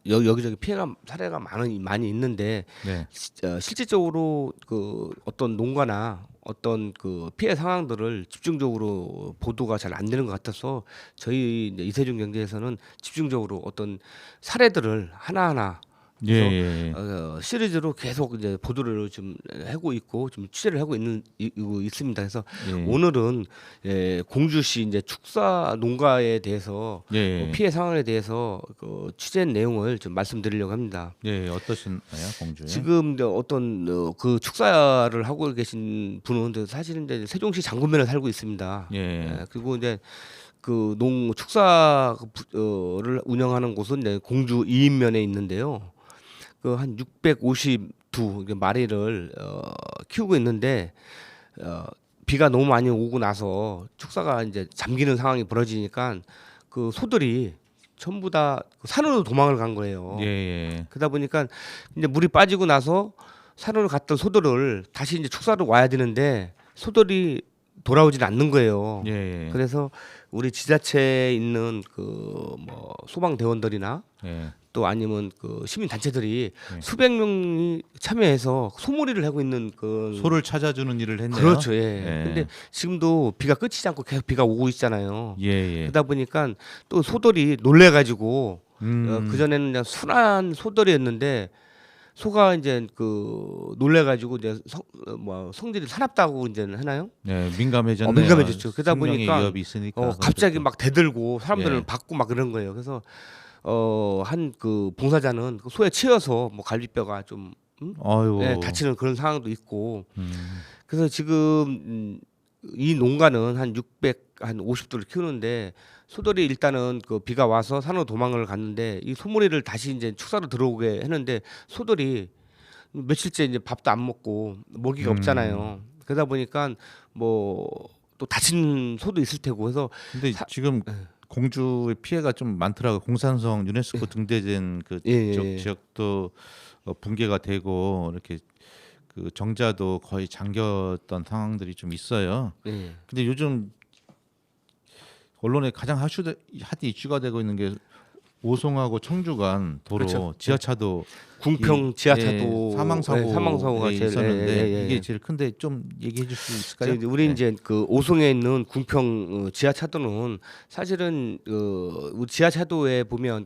[SPEAKER 6] 여기저기 피해가 사례가 많이 있는데
[SPEAKER 1] 네.
[SPEAKER 6] 실질적으로 그 어떤 농가나 어떤 그 피해 상황들을 집중적으로 보도가 잘 안 되는 것 같아서 저희 이제 이세종 경제에서는 집중적으로 어떤 사례들을 하나하나
[SPEAKER 1] 예.
[SPEAKER 6] 시리즈로 계속 이제 보도를 좀 하고 있고 좀 취재를 하고 있습니다. 그래서
[SPEAKER 1] 예.
[SPEAKER 6] 오늘은 공주시 이제 축사 농가에 대해서
[SPEAKER 1] 예.
[SPEAKER 6] 피해 상황에 대해서 그 취재 내용을 좀 말씀드리려고 합니다.
[SPEAKER 1] 예. 어떠신가요, 공주에?
[SPEAKER 6] 지금 이제 어떤 그 축사를 하고 계신 분은 사실은 이제 세종시 장군면에 살고 있습니다.
[SPEAKER 1] 예.
[SPEAKER 6] 그리고 이제 그 축사를 운영하는 곳은 이제 공주 이인면에 있는데요. 그 한 652 마리를 키우고 있는데 비가 너무 많이 오고 나서 축사가 이제 잠기는 상황이 벌어지니까 그 소들이 전부 다 산으로 도망을 간 거예요.
[SPEAKER 1] 예.
[SPEAKER 6] 그러다 보니까 이제 물이 빠지고 나서 산으로 갔던 소들을 다시 이제 축사로 와야 되는데 소들이 돌아오질 않는 거예요.
[SPEAKER 1] 예.
[SPEAKER 6] 그래서 우리 지자체에 있는 그 뭐 소방대원들이나
[SPEAKER 1] 예.
[SPEAKER 6] 또 아니면 그 시민 단체들이
[SPEAKER 1] 네.
[SPEAKER 6] 수백 명이 참여해서 소몰이를 하고 있는 그
[SPEAKER 1] 소를 찾아주는 일을 했네요.
[SPEAKER 6] 그렇죠. 예.
[SPEAKER 1] 예.
[SPEAKER 6] 근데 지금도 비가 끊이지 않고 계속 비가 오고 있잖아요.
[SPEAKER 1] 예.
[SPEAKER 6] 그러다 보니까 또 소들이 놀래 가지고 그 전에는 그냥 순한 소들이었는데 소가 이제 그 놀래 가지고 이제 성질이 사납다고 이제 하나요?
[SPEAKER 1] 네, 민감해졌네요.
[SPEAKER 6] 민감해졌죠. 그러다
[SPEAKER 1] 생명의
[SPEAKER 6] 보니까
[SPEAKER 1] 위협이 있으니까
[SPEAKER 6] 갑자기 막 대들고 사람들을
[SPEAKER 1] 예.
[SPEAKER 6] 받고 막 그런 거예요. 그래서 한 그 봉사자는 그 소에 치여서 뭐 갈비뼈가 좀
[SPEAKER 1] 아이고.
[SPEAKER 6] 다치는 그런 상황도 있고. 그래서 지금 이 농가는 한 50도를 키우는데 소들이 일단은 그 비가 와서 산으로 도망을 갔는데 이 소몰이를 다시 이제 축사로 들어오게 했는데 소들이 며칠째 이제 밥도 안 먹고 먹이가 없잖아요. 그러다 보니까 뭐 또 다친 소도 있을 테고 해서
[SPEAKER 1] 근데 지금 공주의 피해가 좀 많더라고요. 공산성 유네스코 등재된 그 지역도 붕괴가 되고 이렇게 그 정자도 거의 잠겼던 상황들이 좀 있어요.
[SPEAKER 6] 예.
[SPEAKER 1] 근데 요즘 언론에 가장 핫 이슈가 되고 있는 게 오송하고 청주 간 도로
[SPEAKER 6] 그렇죠.
[SPEAKER 1] 지하차도
[SPEAKER 6] 궁평 지하차도
[SPEAKER 1] 사망 사고가
[SPEAKER 6] 제일
[SPEAKER 1] 있었는데 이게 제일 큰데 좀 얘기해 줄 수 있을까요?
[SPEAKER 6] 우리 이제 그 오송에 있는 궁평 지하차도는 사실은 우리 지하차도에 보면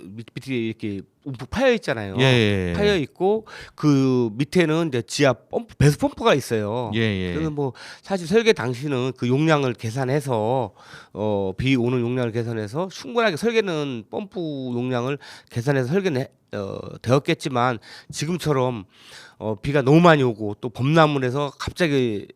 [SPEAKER 6] 밑에 이렇게 움푹 파여 있잖아요.
[SPEAKER 1] 예.
[SPEAKER 6] 파여 있고 그 밑에는 이제 지하 배수 펌프가 있어요.
[SPEAKER 1] 예.
[SPEAKER 6] 그래서 뭐 사실 설계 당시는 그 용량을 계산해서 비 오는 용량을 계산해서 충분하게 설계는 펌프 용량을 계산해서 설계는 되었겠지만 지금처럼 비가 너무 많이 오고 또 범람을 해서 갑자기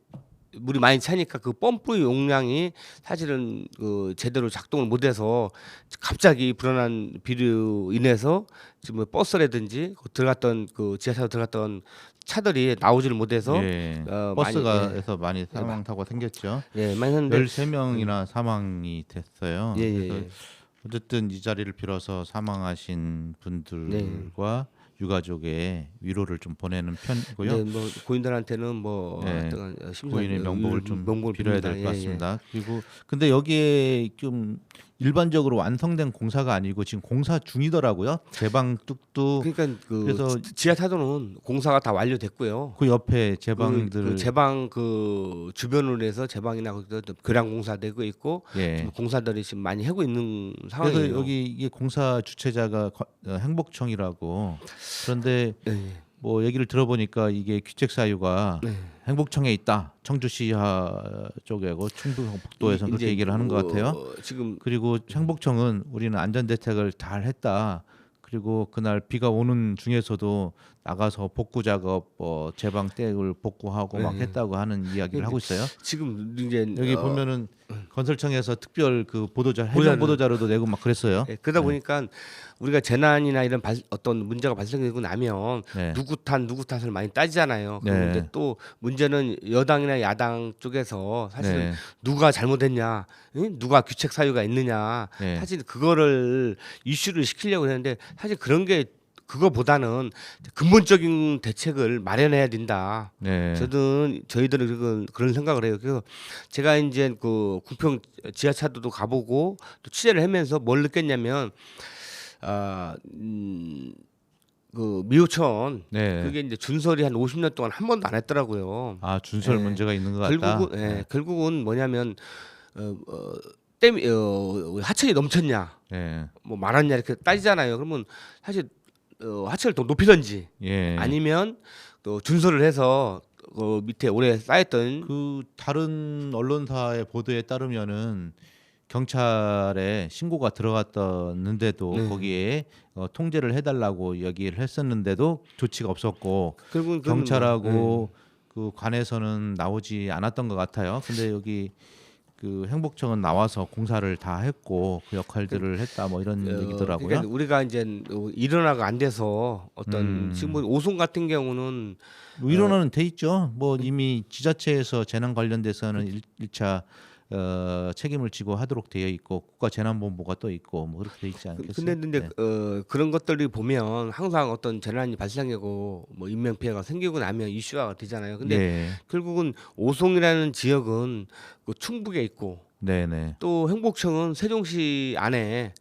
[SPEAKER 6] 물이 많이 차니까 그 펌프 용량이 사실은 그 제대로 작동을 못해서 갑자기 불어난 비로 인해서 지금 버스라든지 들어갔던 그 지하차도 들어갔던 차들이 나오지를 못해서
[SPEAKER 1] 버스가에서 많이 사망 사고가 생겼죠.
[SPEAKER 6] 예, 많이 했는데
[SPEAKER 1] 13명이나 사망이 됐어요.
[SPEAKER 6] 예.
[SPEAKER 1] 그래서 어쨌든 이 자리를 빌어서 사망하신 분들과 유가족의 위로를 좀 보내는 편이고요.
[SPEAKER 6] 네, 뭐 고인들한테는 뭐
[SPEAKER 1] 고인의 명복을 좀 빌어야 될 것 같습니다.
[SPEAKER 6] 예.
[SPEAKER 1] 그리고 근데 여기에 좀 일반적으로 완성된 공사가 아니고 지금 공사 중이더라고요. 제방 뚝뚝.
[SPEAKER 6] 그러니까
[SPEAKER 1] 그래서
[SPEAKER 6] 지하차도는 공사가 다 완료됐고요.
[SPEAKER 1] 그 옆에 제방들
[SPEAKER 6] 제방 주변으로 해서 제방이나 교량 공사되고 있고 공사들이 지금 많이 하고 있는 상황이에요.
[SPEAKER 1] 그래서 여기 이게 공사 주체자가 행복청이라고. 그런데 뭐 얘기를 들어보니까 이게 귀책 사유가
[SPEAKER 6] 네.
[SPEAKER 1] 행복청에 있다. 청주시하 쪽이고 충북북도에서 그렇게
[SPEAKER 6] 이제
[SPEAKER 1] 얘기를 하는 것 같아요.
[SPEAKER 6] 지금
[SPEAKER 1] 그리고 행복청은 우리는 안전 대책을 잘 했다. 그리고 그날 비가 오는 중에서도 나가서 복구 작업, 제방 댁을 복구하고 막
[SPEAKER 6] 네.
[SPEAKER 1] 했다고 하는 이야기를 하고 있어요.
[SPEAKER 6] 지금 이제
[SPEAKER 1] 여기 보면은 건설청에서 특별 그 보도자 해명
[SPEAKER 6] 보도자료.
[SPEAKER 1] 보도자료도 내고 막 그랬어요.
[SPEAKER 6] 그러다 보니까 우리가 재난이나 이런 어떤 문제가 발생되고 나면
[SPEAKER 1] 네.
[SPEAKER 6] 누구 탓을 많이 따지잖아요.
[SPEAKER 1] 네.
[SPEAKER 6] 그런데 또 문제는 여당이나 야당 쪽에서 사실은
[SPEAKER 1] 네.
[SPEAKER 6] 누가 잘못했냐, 응? 누가 귀책 사유가 있느냐,
[SPEAKER 1] 네.
[SPEAKER 6] 사실 그거를 이슈를 시키려고 했는데 사실 그런 게 그거보다는 근본적인 대책을 마련해야 된다.
[SPEAKER 1] 네.
[SPEAKER 6] 저희들은 그런 생각을 해요. 그래서 제가 이제 그 궁평 지하차도도 가보고 또 취재를 하면서 뭘 느꼈냐면, 그 미호천
[SPEAKER 1] 네.
[SPEAKER 6] 그게 이제 준설이 한 50년 동안 한 번도 안 했더라고요.
[SPEAKER 1] 아 준설
[SPEAKER 6] 네.
[SPEAKER 1] 문제가 있는 것 같다.
[SPEAKER 6] 결국은 뭐냐면 댐 하천이 넘쳤냐,
[SPEAKER 1] 네.
[SPEAKER 6] 뭐 말았냐 이렇게 따지잖아요. 그러면 사실 하천을 더 높이든지
[SPEAKER 1] 예.
[SPEAKER 6] 아니면 또 준설을 해서 그 밑에 오래 쌓였던
[SPEAKER 1] 그 다른 언론사의 보도에 따르면은 경찰에 신고가 들어갔었는데도
[SPEAKER 6] 네.
[SPEAKER 1] 거기에 통제를 해달라고 얘기를 했었는데도 조치가 없었고
[SPEAKER 6] 결국은
[SPEAKER 1] 경찰하고 그 관에서는 나오지 않았던 것 같아요. 근데 여기 그 행복청은 나와서 공사를 다 했고 그 역할들을 했다 뭐 이런 얘기더라고요.
[SPEAKER 6] 그러니까 우리가 이제 일어나가 안 돼서 어떤 지금 뭐 오송 같은 경우는
[SPEAKER 1] 뭐 일원화는 돼 있죠. 뭐 이미 지자체에서 재난 관련돼서는 1차 책임을 지고 하도록 되어 있고 국가재난본부가 또 있고 뭐 그렇게 돼 있지 않겠어요?
[SPEAKER 6] 근데 이제
[SPEAKER 1] 네.
[SPEAKER 6] 그런 것들이 보면 항상 어떤 재난이 발생하고 뭐 인명 피해가 생기고 나면 이슈화가 되잖아요. 근데
[SPEAKER 1] 네.
[SPEAKER 6] 결국은 오송이라는 지역은 그 충북에 있고
[SPEAKER 1] 네네.
[SPEAKER 6] 또 행복청은 세종시 안에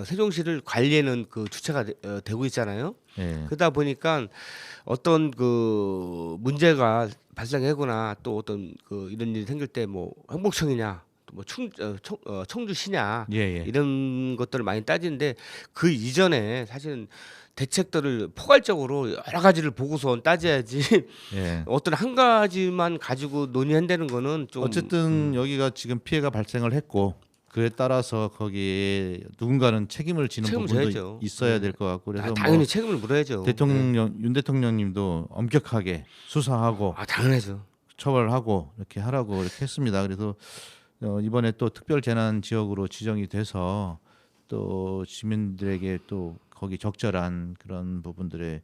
[SPEAKER 6] 세종시를 관리하는 그 주체가 되고 있잖아요.
[SPEAKER 1] 네.
[SPEAKER 6] 그러다 보니까 어떤 그 문제가 발생하거나 또 어떤 그 이런 일이 생길 때 뭐 행복청이냐 뭐 청주시냐
[SPEAKER 1] 예.
[SPEAKER 6] 이런 것들을 많이 따지는데 그 이전에 사실은 대책들을 포괄적으로 여러 가지를 보고서 따져야지
[SPEAKER 1] 예.
[SPEAKER 6] 어떤 한 가지만 가지고 논의한다는 거는 좀
[SPEAKER 1] 어쨌든 여기가 지금 피해가 발생을 했고 그에 따라서 거기에 누군가는 책임을 지는
[SPEAKER 6] 책임을
[SPEAKER 1] 부분도
[SPEAKER 6] 져야죠.
[SPEAKER 1] 있어야 될 것 같고 그래서
[SPEAKER 6] 당연히
[SPEAKER 1] 뭐
[SPEAKER 6] 책임을 물어야죠.
[SPEAKER 1] 윤 대통령님도 엄격하게 수사하고
[SPEAKER 6] 당연하죠.
[SPEAKER 1] 처벌하고 이렇게 하라고 이렇게 했습니다. 그래서 이번에 또 특별 재난 지역으로 지정이 돼서 또 시민들에게 또 거기 적절한 그런 부분들의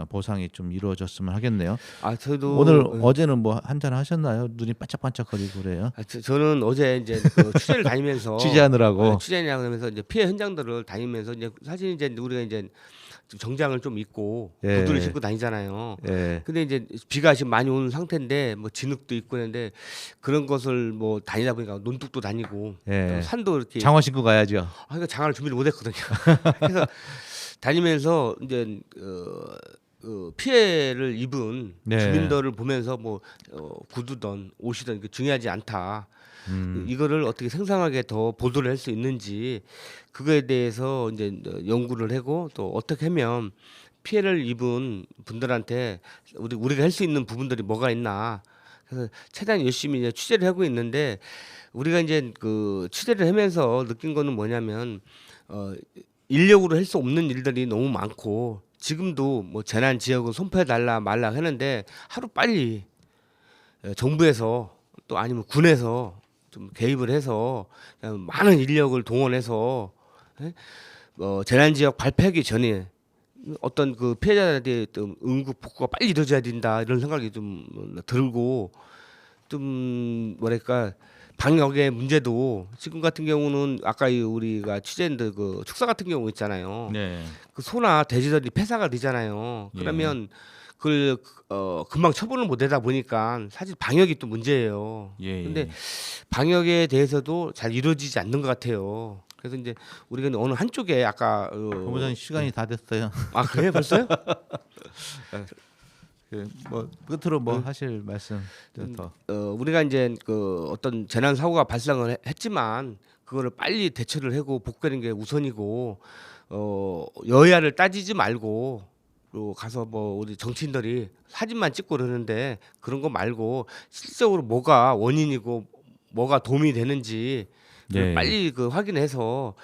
[SPEAKER 1] 보상이 좀 이루어졌으면 하겠네요.
[SPEAKER 6] 저도
[SPEAKER 1] 오늘 어제는 뭐 한잔 하셨나요? 눈이 반짝반짝거리고 그래요.
[SPEAKER 6] 저는 어제 이제 그 취재를 다니면서
[SPEAKER 1] 취재하느라고
[SPEAKER 6] 취재냐 그러면서 이제 피해 현장들을 다니면서 이제 사실 이제 우리가 이제 좀 정장을 좀 입고
[SPEAKER 1] 예.
[SPEAKER 6] 구두를 신고 다니잖아요.
[SPEAKER 1] 예.
[SPEAKER 6] 근데 이제 비가 지금 많이 오는 상태인데 뭐 진흙도 있고 했는데 그런 것을 뭐 다니다 보니까 논둑도 다니고
[SPEAKER 1] 예.
[SPEAKER 6] 산도 이렇게
[SPEAKER 1] 장화 신고 가야죠.
[SPEAKER 6] 그러니까 장화를 준비를 못했거든요. 그래서 다니면서 이제 피해를 입은
[SPEAKER 1] 네.
[SPEAKER 6] 주민들을 보면서 뭐 구두든 옷이든 중요하지 않다. 이거를 어떻게 생생하게 더 보도를 할 수 있는지 그거에 대해서 이제 연구를 하고 또 어떻게 하면 피해를 입은 분들한테 우리가 할 수 있는 부분들이 뭐가 있나. 그래서 최대한 열심히 이제 취재를 하고 있는데 우리가 이제 그 취재를 하면서 느낀 거는 뭐냐면 인력으로 할 수 없는 일들이 너무 많고 지금도 뭐 재난 지역을 선포해 달라 말라 하는데 하루 빨리 정부에서 또 아니면 군에서 좀 개입을 해서 많은 인력을 동원해서 재난 지역 발표하기 전에 어떤 그 피해자들의 응급 복구가 빨리 이루어져야 된다 이런 생각이 좀 들고 좀 뭐랄까 방역의 문제도 지금 같은 경우는 아까 우리가 취재한 그 축사 같은 경우 있잖아요.
[SPEAKER 1] 네.
[SPEAKER 6] 그 소나 돼지들이 폐사가 되잖아요. 그러면 그걸 금방 처분을 못 하다 보니까 사실 방역이 또 문제예요. 근데 방역에 대해서도 잘 이루어지지 않는 것 같아요. 그래서 이제 우리가 어느 한쪽에 아까
[SPEAKER 1] 본부장님 시간이 다 됐어요.
[SPEAKER 6] 그래요 벌써요?
[SPEAKER 1] 뭐 끝으로 뭐 하실 말씀 더.
[SPEAKER 6] 우리가 이제 그 어떤 재난 사고가 발생을 했지만 그거를 빨리 대처를 하고 복구하는 게 우선이고 여야를 따지지 말고 가서 뭐 우리 정치인들이 사진만 찍고 그러는데 그런 거 말고 실질적으로 뭐가 원인이고 뭐가 도움이 되는지
[SPEAKER 1] 네.
[SPEAKER 6] 빨리 그 확인해서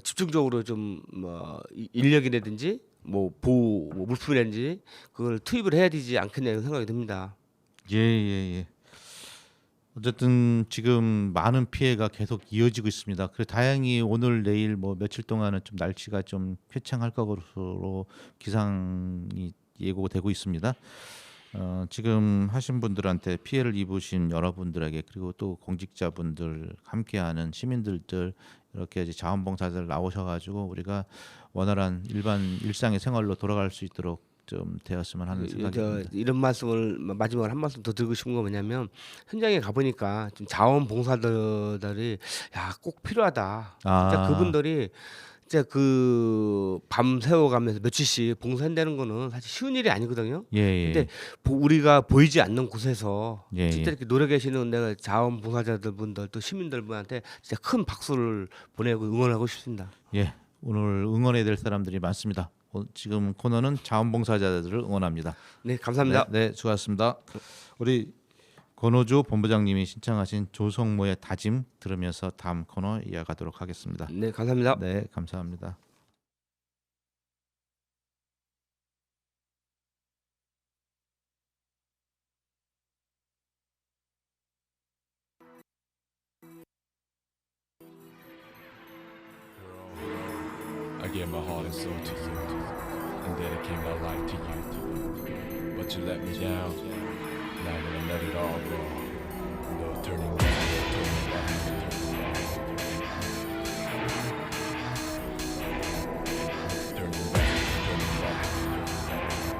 [SPEAKER 6] 집중적으로 좀 뭐 인력이라든지 뭐 보호 뭐 물품이라든지 그걸 투입을 해야 되지 않겠냐 이런 생각이 듭니다.
[SPEAKER 1] 예. 어쨌든 지금 많은 피해가 계속 이어지고 있습니다. 그래 다행히 오늘 내일 뭐 며칠 동안은 좀 날씨가 좀 쾌청할 것으로 기상이 예고되고 있습니다. 지금 하신 분들한테 피해를 입으신 여러분들에게 그리고 또 공직자분들 함께하는 시민들들 이렇게 이제 자원봉사자들 나오셔가지고 우리가 원활한 일반 일상의 생활로 돌아갈 수 있도록 좀 되었으면 하는 생각이 듭니다.
[SPEAKER 6] 이런 말씀을 마지막으로 한 말씀 더 드리고 싶은 건 뭐냐면 현장에 가보니까 좀 자원봉사자들이 야 꼭 필요하다. 진짜 그분들이 진짜 그 밤 새워가면서 며칠씩 봉사한다는 거는 사실 쉬운 일이 아니거든요. 근데 우리가 보이지 않는 곳에서 진짜 이렇게 노래 계시는 내가 자원봉사자들 분들 또 시민들 분한테 진짜 큰 박수를 보내고 응원하고 싶습니다.
[SPEAKER 1] 예, 오늘 응원해야 될 사람들이 많습니다. 지금 코너는 자원봉사자들을 응원합니다.
[SPEAKER 6] 네, 감사합니다.
[SPEAKER 1] 네, 수고하셨습니다. 우리 권호주 본부장님이 신청하신 조성모의 다짐 들으면서 다음 코너 이어가도록 하겠습니다.
[SPEAKER 6] 네, 감사합니다.
[SPEAKER 1] 네, 감사합니다.
[SPEAKER 7] I gave my heart and soul to you, and dedicate my life to you. But you let me down. Now I'm gonna let it all go. No turning back, no turning back, no turning back. Turning back, turning back, turning back.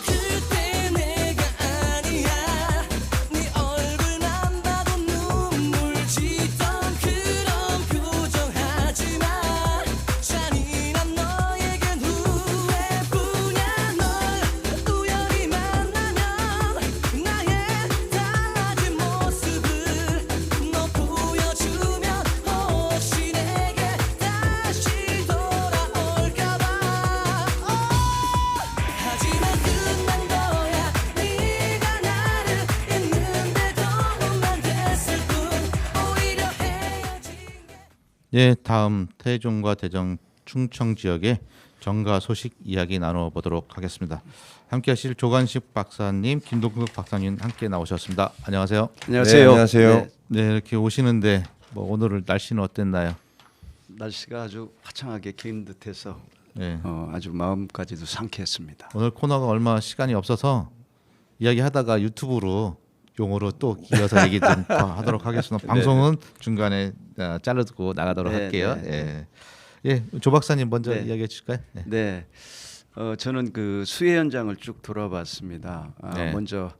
[SPEAKER 5] 그때 내가 아니야 네 얼굴만 봐도 눈물 짓던 그런 표정하지마 잔인한 너에겐 후회뿐이야 널 우연히 만나면 나의 달라진 모습을 너 보여주면 혹시 내게 다시 돌아올까봐 하지만 끝난 거야 네가 나를 잊는데 도움만 됐을 뿐 오히려 헤어진
[SPEAKER 1] 예, 다음 태종과 대전 충청 지역의 정가 소식 이야기 나눠보도록 하겠습니다. 함께하실 조관식 박사님, 김동국 박사님 함께 나오셨습니다. 안녕하세요.
[SPEAKER 8] 안녕하세요.
[SPEAKER 9] 네, 안녕하세요.
[SPEAKER 1] 네, 이렇게 오시는데 뭐 오늘 날씨는 어땠나요?
[SPEAKER 8] 날씨가 아주 화창하게 긴 듯해서
[SPEAKER 1] 네.
[SPEAKER 8] 아주 마음까지도 상쾌했습니다.
[SPEAKER 1] 오늘 코너가 얼마 시간이 없어서 이야기하다가 유튜브로 용어로 또 이어서 얘기 좀 더 하도록 하겠습니다. 방송은 중간에 자르고 나가도록
[SPEAKER 8] 네,
[SPEAKER 1] 할게요.
[SPEAKER 8] 네.
[SPEAKER 1] 조 박사님 먼저
[SPEAKER 8] 네.
[SPEAKER 1] 이야기해 주실까요? 네.
[SPEAKER 8] 네, 저는 그 수해 현장을 쭉 돌아봤습니다.
[SPEAKER 1] 네.
[SPEAKER 8] 먼저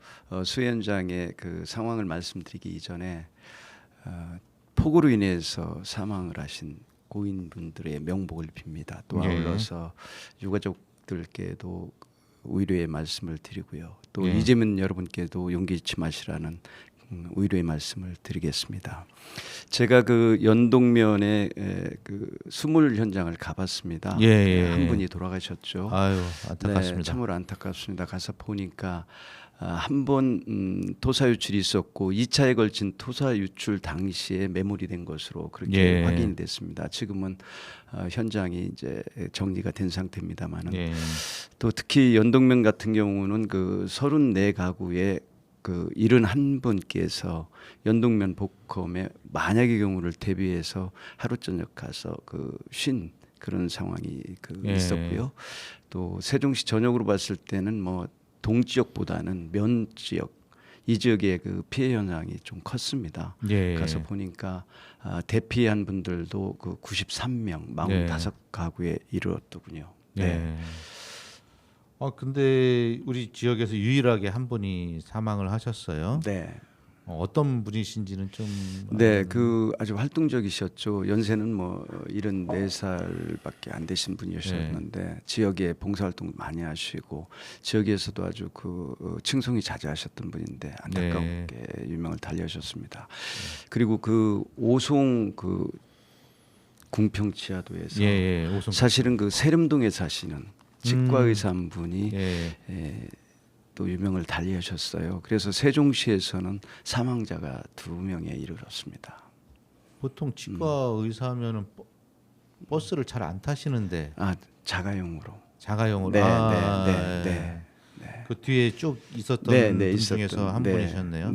[SPEAKER 8] 수해 현장의 그 상황을 말씀드리기 이전에 폭우로 인해서 사망을 하신 고인분들의 명복을 빕니다. 또
[SPEAKER 1] 네.
[SPEAKER 8] 아울러서 유가족들께도 위로의 말씀을 드리고요. 또
[SPEAKER 1] 네.
[SPEAKER 8] 이재민 여러분께도 용기 잃지 마시라는 위로의 말씀을 드리겠습니다. 제가 그 연동면에 그 수물 현장을 가봤습니다.
[SPEAKER 1] 예.
[SPEAKER 8] 한 분이 돌아가셨죠.
[SPEAKER 1] 아유, 안타깝습니다.
[SPEAKER 8] 네, 참으로 안타깝습니다. 가서 보니까 한 번 토사 유출이 있었고 2차에 걸친 토사 유출 당시에 매몰이 된 것으로 그렇게
[SPEAKER 1] 예.
[SPEAKER 8] 확인이 됐습니다. 지금은 현장이 이제 정리가 된 상태입니다만은
[SPEAKER 1] 예.
[SPEAKER 8] 또 특히 연동면 같은 경우는 그 34가구에 그 71분께서 연동면 복험에 만약의 경우를 대비해서 하루 저녁 가서 그 쉰 그런 상황이 그
[SPEAKER 1] 예.
[SPEAKER 8] 있었고요. 또 세종시 전역으로 봤을 때는 뭐 동지역보다는 면 지역 이 지역의 그 피해 현상이 좀 컸습니다.
[SPEAKER 1] 예.
[SPEAKER 8] 가서 보니까 대피한 분들도 그 93명, 45가구에 이르렀더군요.
[SPEAKER 1] 네. 근데 우리 지역에서 유일하게 한 분이 사망을 하셨어요.
[SPEAKER 8] 네.
[SPEAKER 1] 어떤 분이신지는 좀.
[SPEAKER 8] 네, 그 아주 활동적이셨죠. 연세는 뭐 74살밖에 안 되신 분이셨는데 지역에 봉사활동 많이 하시고 지역에서도 아주 그 칭송이 자자하셨던 분인데 안타깝게 유명을 달리하셨습니다. 그리고 그 오송 그 궁평지하도에서
[SPEAKER 1] 오송.
[SPEAKER 8] 사실은 그 세림동에 사시는 치과의사 한 분이 또 유명을 달리하셨어요. 그래서 세종시에서는 사망자가 2명에 이르렀습니다.
[SPEAKER 1] 보통 치과 의사하면은 버스를 잘 안 타시는데.
[SPEAKER 8] 자가용으로.
[SPEAKER 1] 자가용으로.
[SPEAKER 8] 네.
[SPEAKER 1] 그 뒤에 쭉 있었던 분 중에서 한 분이셨네요.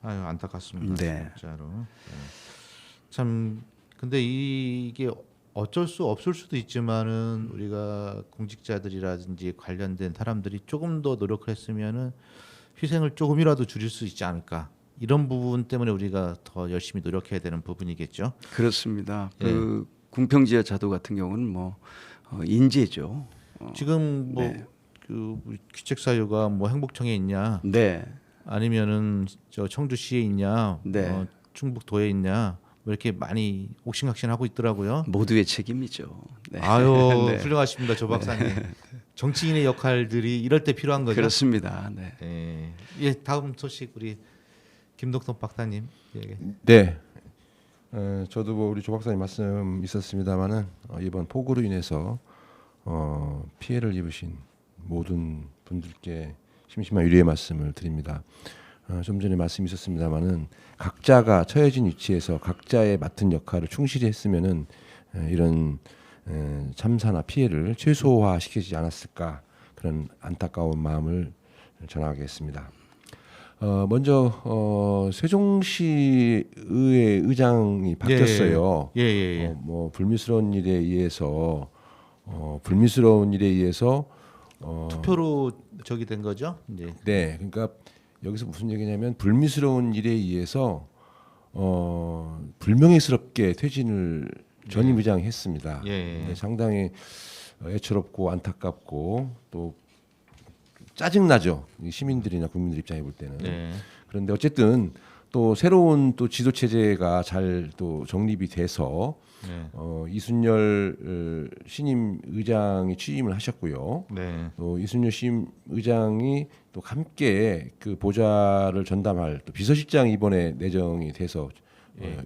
[SPEAKER 1] 아유, 안타깝습니다.
[SPEAKER 8] 네.
[SPEAKER 1] 진짜로. 참 근데 이게 어쩔 수 없을 수도 있지만은 우리가 공직자들이라든지 관련된 사람들이 조금 더 노력을 했으면은 희생을 조금이라도 줄일 수 있지 않을까. 이런 부분 때문에 우리가 더 열심히 노력해야 되는 부분이겠죠.
[SPEAKER 8] 그렇습니다. 그 궁평지하 자도 같은 경우는 뭐 인재죠.
[SPEAKER 1] 지금 뭐
[SPEAKER 8] 네.
[SPEAKER 1] 그 기책사유가 뭐 행복청에 있냐,
[SPEAKER 8] 네.
[SPEAKER 1] 아니면은 저 청주시에 있냐,
[SPEAKER 8] 네.
[SPEAKER 1] 충북도에 있냐, 뭐 이렇게 많이 옥신각신하고 있더라고요.
[SPEAKER 8] 모두의 책임이죠. 네.
[SPEAKER 1] 아유,
[SPEAKER 8] 네.
[SPEAKER 1] 훌륭하십니다, 조 박사님. 정치인의 역할들이 이럴 때 필요한 거죠.
[SPEAKER 8] 그렇습니다. 네.
[SPEAKER 1] 예, 다음 소식 우리 김덕동 박사님.
[SPEAKER 9] 네. 저도 뭐 우리 조 박사님 말씀 있었습니다만은 이번 폭우로 인해서 피해를 입으신 모든 분들께 심심한 유례의 말씀을 드립니다. 좀 전에 말씀이 있었습니다만은 각자가 처해진 위치에서 각자의 맡은 역할을 충실히 했으면은 이런 참사나 피해를 최소화시키지 않았을까, 그런 안타까운 마음을 전하겠습니다. 먼저 세종시 의회 의장이 바뀌었어요. 뭐 불미스러운 일에 의해서
[SPEAKER 1] 투표로 저기 된 거죠? 이제.
[SPEAKER 9] 네, 그러니까 여기서 무슨 얘기냐면 불미스러운 일에 의해서 불명예스럽게 퇴진을 전임 의장이 했습니다. 네, 상당히 애처롭고 안타깝고 또 짜증나죠. 시민들이나 국민들 입장에 볼 때는. 그런데 어쨌든 또 새로운 또 지도 체제가 잘 또 정립이 돼서 이순열 신임 의장이 취임을 하셨고요. 또 이순열 신임 의장이 또 함께 그 보좌를 전담할 또 비서실장이 이번에 내정이 돼서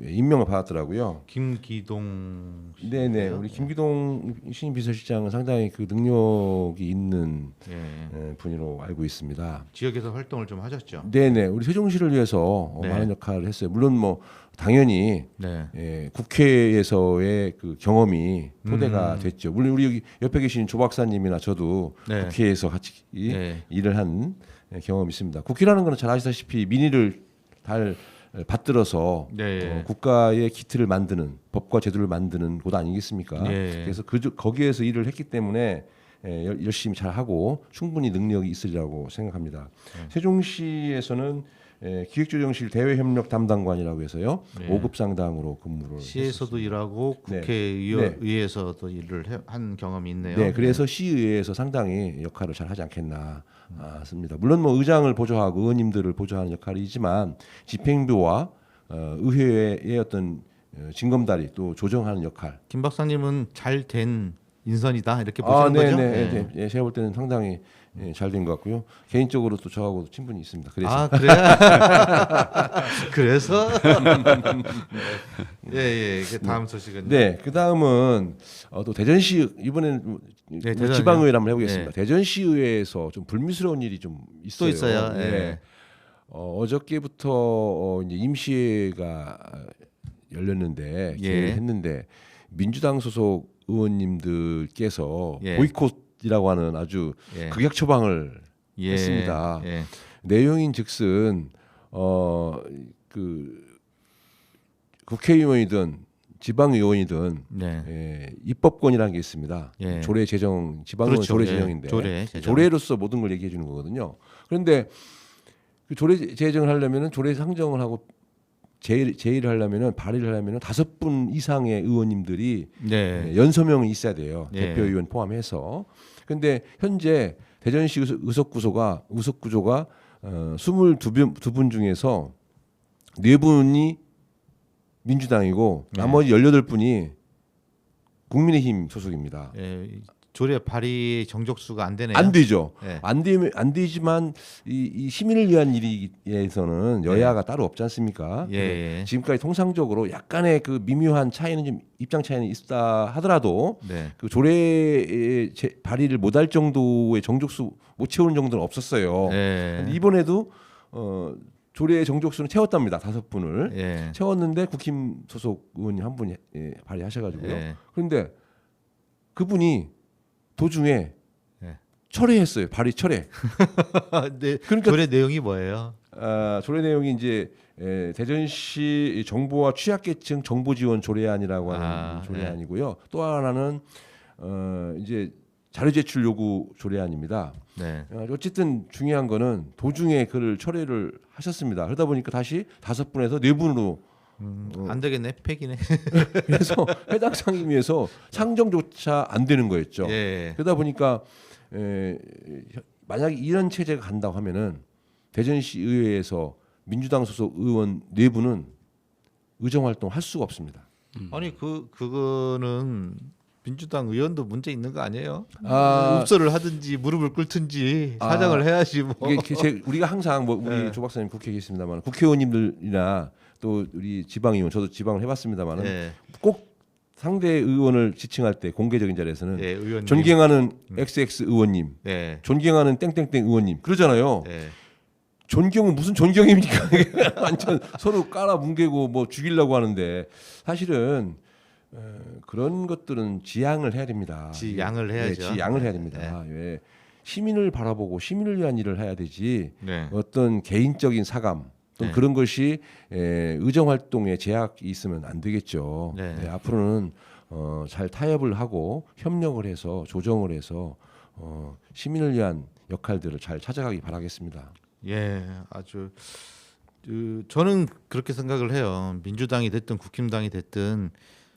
[SPEAKER 9] 임명을 받았더라고요.
[SPEAKER 1] 김기동.
[SPEAKER 9] 네네, 우리 김기동 신임 비서실장은 상당히 그 능력이 있는 분으로 알고 있습니다.
[SPEAKER 1] 지역에서 활동을 좀 하셨죠.
[SPEAKER 9] 네네, 우리 세종시를 위해서 많은 역할을 했어요. 물론 뭐 당연히 국회에서의 그 경험이 토대가 됐죠. 물론 우리 여기 옆에 계신 조 박사님이나 저도 국회에서 같이 일을 한 경험이 있습니다. 국회라는 거는 잘 아시다시피 민의를 잘 받들어서 국가의 기틀을 만드는, 법과 제도를 만드는 곳 아니겠습니까? 그래서 거기에서 일을 했기 때문에 열심히 잘 하고 충분히 능력이 있으리라고 생각합니다. 세종시에서는 기획조정실 대외협력 담당관이라고 해서요, 5급 상당으로 근무를
[SPEAKER 1] 시에서도 일하고 국회의회에서도 일을 한 경험이 있네요.
[SPEAKER 9] 네, 그래서 시의회에서 상당히 역할을 잘 하지 않겠나 습니다. 물론 뭐 의장을 보조하고 의원님들을 보조하는 역할이지만 집행부와 의회의 어떤 징검다리 또 조정하는 역할.
[SPEAKER 1] 김 박사님은 잘 된 인선이다 이렇게 보시는 거죠?
[SPEAKER 9] 네, 제가 볼 때는 상당히 잘 된 것 같고요. 개인적으로 또 저하고도 친분이 있습니다. 그래서.
[SPEAKER 1] 그래요? 그래서 다음 소식은.
[SPEAKER 9] 네, 그 다음은 또 대전시 이번에는 지방의회를 한번 해보겠습니다. 대전시의회에서 좀 불미스러운 일이 좀 있어요.
[SPEAKER 1] 또 있어요.
[SPEAKER 9] 어저께부터 이제 임시회가 열렸는데 했는데 민주당 소속 의원님들께서 보이콧이라고 하는 아주 극약 처방을 했습니다. 내용인즉슨 그 국회의원이든 지방의원이든 입법권이라는 게 있습니다. 조례 제정, 지방의원 조례 제정인데 조례로서 모든 걸 얘기해 주는 거거든요. 그런데 그 조례 제정을 하려면은 조례 상정을 하고 제의를 하려면은 발의를 하려면은 5분 이상의 의원님들이
[SPEAKER 1] 네.
[SPEAKER 9] 연서명이 있어야 돼요.
[SPEAKER 1] 예.
[SPEAKER 9] 대표의원 포함해서. 근데 현재 대전시 의석 구조가 22분 중에서 4분이 민주당이고 나머지 18분이 국민의힘 소속입니다.
[SPEAKER 1] 예, 조례 발의 정족수가 안 되네요.
[SPEAKER 9] 안 되죠.
[SPEAKER 1] 예.
[SPEAKER 9] 안 되지만 이 시민을 위한 일에서는 여야가 따로 없지 않습니까?
[SPEAKER 1] 예.
[SPEAKER 9] 지금까지 통상적으로 약간의 그 미묘한 차이는 좀 입장 차이는 있다 하더라도
[SPEAKER 1] 네.
[SPEAKER 9] 그 조례 발의를 못할 정도의 정족수 못 채우는 정도는 없었어요.
[SPEAKER 1] 예.
[SPEAKER 9] 근데 이번에도 조례 정족수는 채웠답니다. 5분을
[SPEAKER 1] 예.
[SPEAKER 9] 채웠는데 국힘 소속 의원님 한 분이 발의하셔가지고요.
[SPEAKER 1] 예.
[SPEAKER 9] 그런데 그분이 도중에
[SPEAKER 1] 예.
[SPEAKER 9] 철회했어요. 발의 철회.
[SPEAKER 1] 네.
[SPEAKER 9] 그러니까
[SPEAKER 1] 조례 내용이 뭐예요?
[SPEAKER 9] 조례 내용이 이제 대전시 정보와 취약계층 정보 지원 조례안이라고 하는 조례안이고요. 또 하나는 이제 자료 제출 요구 조례안입니다.
[SPEAKER 1] 네.
[SPEAKER 9] 어쨌든 중요한 거는 도중에 그를 철회를 하셨습니다. 그러다 보니까 다시 5분에서 4분으로
[SPEAKER 1] 안 되겠네. 폐기네.
[SPEAKER 9] 그래서 해당 상임위에서 상정조차 안 되는 거였죠.
[SPEAKER 1] 예.
[SPEAKER 9] 그러다 보니까 만약에 이런 체제가 간다고 하면은 대전시 의회에서 민주당 소속 의원 4분은 의정 활동 할 수가 없습니다.
[SPEAKER 1] 아니 그거는 민주당 의원도 문제 있는 거 아니에요?
[SPEAKER 9] 아.
[SPEAKER 1] 읍소를 하든지 무릎을 꿇든지 사정을 해야지 뭐.
[SPEAKER 9] 우리가 항상 뭐 우리 조 박사님 국회에 계십니다만 국회의원님들이나 또 우리 지방의원 저도 지방을 해봤습니다만은
[SPEAKER 1] 예.
[SPEAKER 9] 꼭 상대 의원을 지칭할 때 공개적인 자리에서는
[SPEAKER 1] 예, 의원님.
[SPEAKER 9] 존경하는 XX 의원님,
[SPEAKER 1] 예.
[SPEAKER 9] 존경하는 땡땡땡 의원님 그러잖아요.
[SPEAKER 1] 예.
[SPEAKER 9] 존경은 무슨 존경입니까? 완전 서로 깔아 뭉개고 뭐 죽이려고 하는데 사실은 그런 것들은 지양을 해야 됩니다.
[SPEAKER 1] 지양을 해야죠.
[SPEAKER 9] 지양을 해야 됩니다. 예. 시민을 바라보고 시민을 위한 일을 해야 되지.
[SPEAKER 1] 네.
[SPEAKER 9] 어떤 개인적인 사감 또 그런 것이 의정 활동에 제약이 있으면 안 되겠죠.
[SPEAKER 1] 네.
[SPEAKER 9] 앞으로는 잘 타협을 하고 협력을 해서 조정을 해서 시민을 위한 역할들을 잘 찾아가기 바라겠습니다.
[SPEAKER 1] 예, 아주 저는 그렇게 생각을 해요. 민주당이 됐든 국힘당이 됐든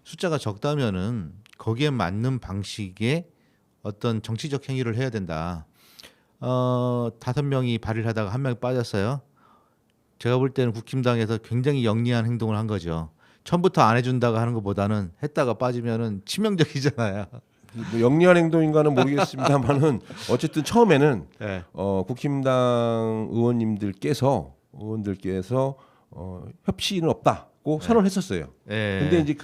[SPEAKER 1] 숫자가 적다면은 거기에 맞는 방식의 어떤 정치적 행위를 해야 된다. 5명이 발의를 하다가 1명이 빠졌어요. 제가 볼 때는 국힘당에서 굉장히 영리한 행동을 한 거죠. 처음부터 안 해준다고 하는 것보다는 했다가 빠지면은 치명적이잖아요.
[SPEAKER 9] 뭐 영리한 행동인가는 모르겠습니다만은 어쨌든 처음에는
[SPEAKER 1] 네.
[SPEAKER 9] 국힘당 의원님들께서 협치는 없다고 선언했었어요.
[SPEAKER 1] 네.
[SPEAKER 9] 근데 이제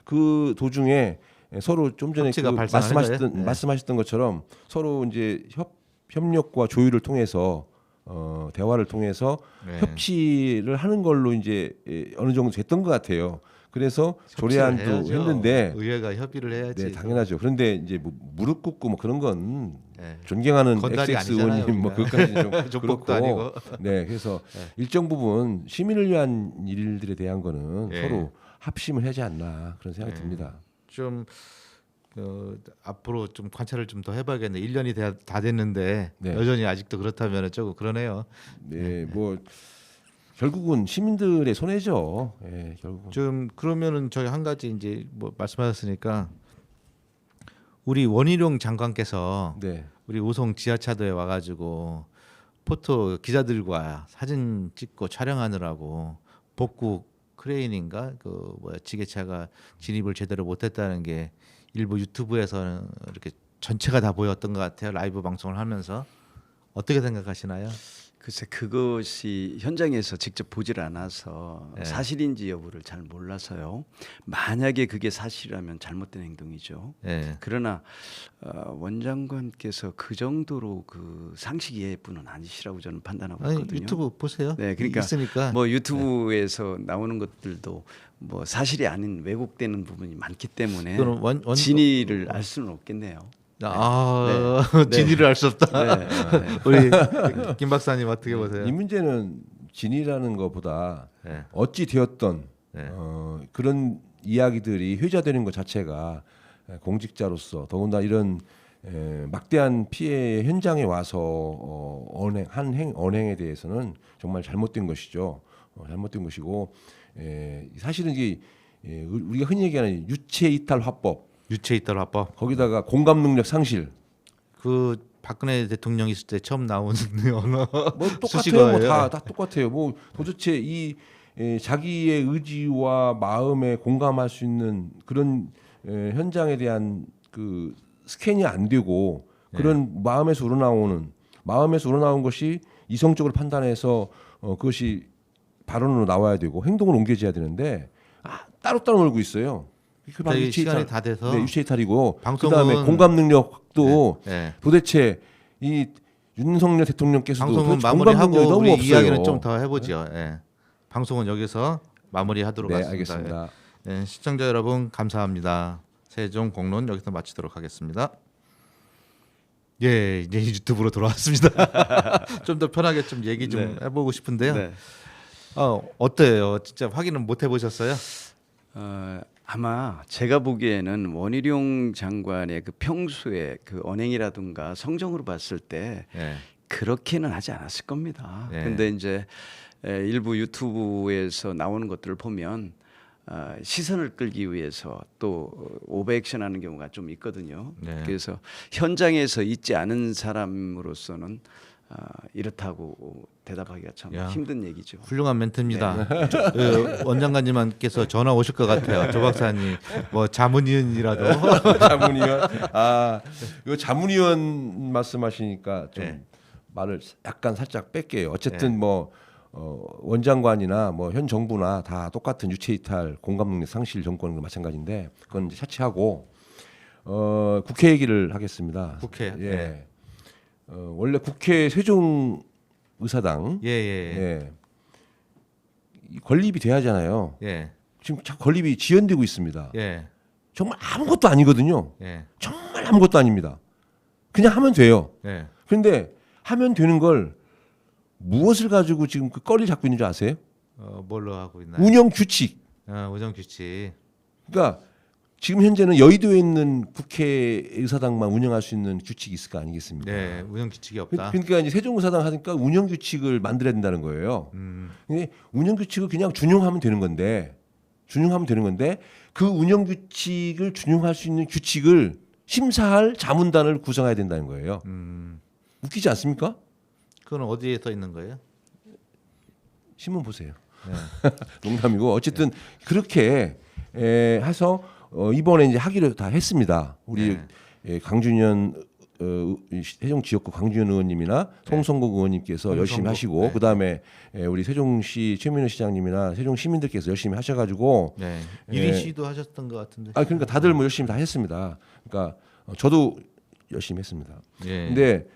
[SPEAKER 9] 그 도중에 서로 좀 전에 말씀하셨던 것처럼 서로 이제 협력과 조율을 통해서 대화를 통해서 협치를 하는 걸로 이제 어느 정도 됐던 것 같아요. 그래서 조례안도
[SPEAKER 1] 해야죠.
[SPEAKER 9] 했는데
[SPEAKER 1] 의회가 협의를 해야지.
[SPEAKER 9] 네, 당연하죠. 그런데 이제 뭐 무릎 꿇고 뭐 그런 건 존경하는 XX 의원님 뭐 그것까지 좀 그렇고
[SPEAKER 1] 아니고.
[SPEAKER 9] 네, 그래서 일정 부분 시민을 위한 일들에 대한 거는 서로 합심을 하지 않나 그런 생각이 듭니다.
[SPEAKER 1] 좀 앞으로 좀 관찰을 좀 더 해봐야겠네. 1년이 다 됐는데 여전히 아직도 그렇다면 조금 그러네요.
[SPEAKER 9] 네, 뭐 결국은 시민들의 손해죠. 결국은.
[SPEAKER 1] 좀 그러면은 저희 한 가지 이제 뭐 말씀하셨으니까 우리 원희룡 장관께서 우리 우송 지하차도에 와가지고 포토 기자들과 사진 찍고 촬영하느라고 복구 크레인인가 그 뭐야 지게차가 진입을 제대로 못했다는 게 일부 유튜브에서는 이렇게 전체가 다 보였던 것 같아요. 라이브 방송을 하면서 어떻게 생각하시나요?
[SPEAKER 8] 글쎄 그것이 현장에서 직접 보질 않아서 사실인지 여부를 잘 몰라서요. 만약에 그게 사실이라면 잘못된 행동이죠. 그러나 원장관께서 그 정도로 그 상식 이해의 분은 아니시라고 저는 판단하고 있거든요.
[SPEAKER 1] 유튜브 보세요.
[SPEAKER 8] 네, 그러니까
[SPEAKER 1] 있으니까.
[SPEAKER 8] 뭐 유튜브에서 나오는 것들도 뭐 사실이 아닌 왜곡되는 부분이 많기 때문에 진위를 알 수는 없겠네요.
[SPEAKER 1] 진위를 알 수 없다. 우리 김 박사님 어떻게 보세요?
[SPEAKER 9] 이 문제는 진위라는 것보다 어찌 되었던 그런 이야기들이 회자되는 것 자체가 공직자로서 더군다나 이런 막대한 피해 현장에 와서 언행에 대해서는 정말 잘못된 것이죠. 잘못된 것이고 사실은 이게 우리가 흔히 얘기하는 유체 이탈 화법, 거기다가 공감 능력 상실.
[SPEAKER 1] 그 박근혜 대통령 있을 때 처음 나온 언어
[SPEAKER 9] 뭐 똑같아요.
[SPEAKER 1] 수식어예요.
[SPEAKER 9] 다 똑같아요. 뭐 도대체 이 자기의 의지와 마음에 공감할 수 있는 그런 현장에 대한 그 스캔이 안 되고 그런 마음에서 우러나온 것이 이성적으로 판단해서 그것이 발언으로 나와야 되고 행동으로 옮겨져야 되는데 따로따로 놀고 있어요.
[SPEAKER 1] 저희 시간이 다 돼서
[SPEAKER 9] 유체 이탈이고
[SPEAKER 1] 방송은-
[SPEAKER 9] 그다음에 공감 능력도 도대체 이 윤석열 대통령께서도
[SPEAKER 1] 방송은
[SPEAKER 9] 도대체 공감 능력이
[SPEAKER 1] 마무리하고
[SPEAKER 9] 너무
[SPEAKER 1] 우리
[SPEAKER 9] 없어요.
[SPEAKER 1] 이야기는 좀 더 해보죠. 방송은 여기서 마무리하도록
[SPEAKER 9] 네,
[SPEAKER 1] 하겠습니다.
[SPEAKER 9] 알겠습니다.
[SPEAKER 1] 시청자 여러분 감사합니다. 세종 공론 여기서 마치도록 하겠습니다. 예, 이제 유튜브로 돌아왔습니다. 좀 더 편하게 좀 얘기 좀 해보고 싶은데요.
[SPEAKER 8] 네.
[SPEAKER 1] 어때요? 진짜 확인은 못 해보셨어요?
[SPEAKER 8] 아마 제가 보기에는 원희룡 장관의 그 평소에 그 언행이라든가 성정으로 봤을 때 그렇게는 하지 않았을 겁니다. 근데 이제 일부 유튜브에서 나오는 것들을 보면 시선을 끌기 위해서 또 오버액션하는 경우가 좀 있거든요. 그래서 현장에서 있지 않은 사람으로서는 이렇다고 대답하기가 참 힘든 얘기죠.
[SPEAKER 1] 훌륭한 멘트입니다. 원장관님께서 전화 오실 것 같아요. 조 박사님, 뭐 자문위원이라도.
[SPEAKER 9] 자문위원. 이거 자문위원 말씀하시니까 좀 말을 약간 살짝 뺄게요. 어쨌든 뭐 원장관이나 뭐 현 정부나 다 똑같은 유체 이탈, 공감 능력 상실 정권과 마찬가지인데 그건 이제 차치하고 국회 얘기를 하겠습니다.
[SPEAKER 1] 국회.
[SPEAKER 9] 원래 국회 세종 의사당 건립이 돼야 하잖아요. 지금 건립이 지연되고 있습니다. 정말 아무것도 아니거든요. 정말 아무것도 아닙니다. 그냥 하면 돼요. 그런데 하면 되는 걸 무엇을 가지고 지금 그 꺼리를 잡고 있는지 아세요?
[SPEAKER 1] 뭘로 하고 있나요?
[SPEAKER 9] 운영 규칙.
[SPEAKER 1] 운영 규칙.
[SPEAKER 9] 그러니까 지금 현재는 여의도에 있는 국회의사당만 운영할 수 있는 규칙이 있을 거 아니겠습니까?
[SPEAKER 1] 운영 규칙이 없다.
[SPEAKER 9] 그러니까 이제 세종의사당 하니까 운영 규칙을 만들어야 된다는 거예요. 근데 운영 규칙을 그냥 준용하면 되는 건데, 그 운영 규칙을 준용할 수 있는 규칙을 심사할 자문단을 구성해야 된다는 거예요. 웃기지 않습니까?
[SPEAKER 1] 그건 어디에 써 있는 거예요?
[SPEAKER 9] 신문 보세요. 농담이고 어쨌든 그렇게 해서 이번에 이제 하기로 다 했습니다. 우리 강준현 세종 지역구 강준현 의원님이나 송성국 의원님께서 열심히 하시고 그다음에 우리 세종시 최민호 시장님이나 세종 시민들께서 열심히 하셔가지고
[SPEAKER 1] 1인 시도 하셨던 것 같은데.
[SPEAKER 9] 그러니까 다들 뭐 열심히 다 했습니다. 그러니까 저도 열심히 했습니다. 근데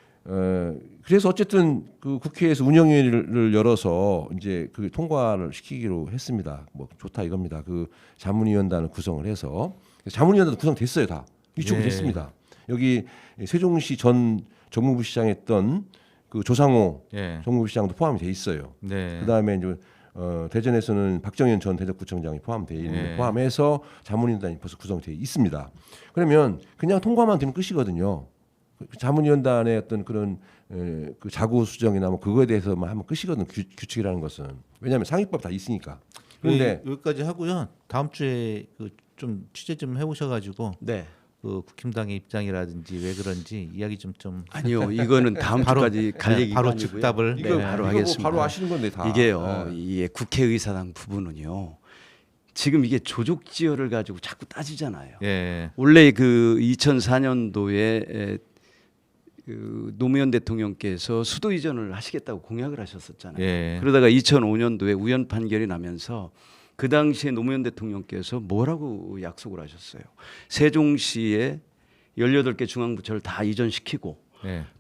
[SPEAKER 9] 그래서 어쨌든 그 국회에서 운영위를 열어서 이제 그 통과를 시키기로 했습니다. 뭐 좋다 이겁니다. 그 자문위원단을 구성을 해서 자문위원단도 구성됐어요 다. 이쪽이 됐습니다. 여기 세종시 전 정무부 시장했던 그 조상호 정무부 시장도 포함이 돼 있어요. 그다음에 이제 대전에서는 박정현 전 대전구청장이 포함돼 있는 포함해서 자문위원단이 벌써 구성돼 있습니다. 그러면 그냥 통과만 되면 끝이거든요. 자문위원단의 어떤 그런 그 자구 수정이나 뭐 그거에 대해서만 하면 끝이거든. 규칙이라는 것은. 왜냐하면 상위법 다 있으니까. 그런데
[SPEAKER 1] 여기까지 하고요. 다음 주에 그 좀 취재 좀 해보셔가지고 그 국힘당의 입장이라든지 왜 그런지 이야기 좀
[SPEAKER 8] 아니요. 이거는 다음 주까지 갈 얘기가
[SPEAKER 1] 바로
[SPEAKER 8] 아니고요.
[SPEAKER 1] 즉답을
[SPEAKER 8] 바로
[SPEAKER 9] 이거
[SPEAKER 8] 하겠습니다.
[SPEAKER 9] 바로 하시는 건데 다.
[SPEAKER 8] 이게요. 이 국회의사당 부분은요. 지금 이게 조족지혈을 가지고 자꾸 따지잖아요. 원래 그 2004년도에 그 노무현 대통령께서 수도 이전을 하시겠다고 공약을 하셨었잖아요. 그러다가 2005년도에 우연 판결이 나면서 그 당시에 노무현 대통령께서 뭐라고 약속을 하셨어요? 세종시에 18개 중앙부처를 다 이전시키고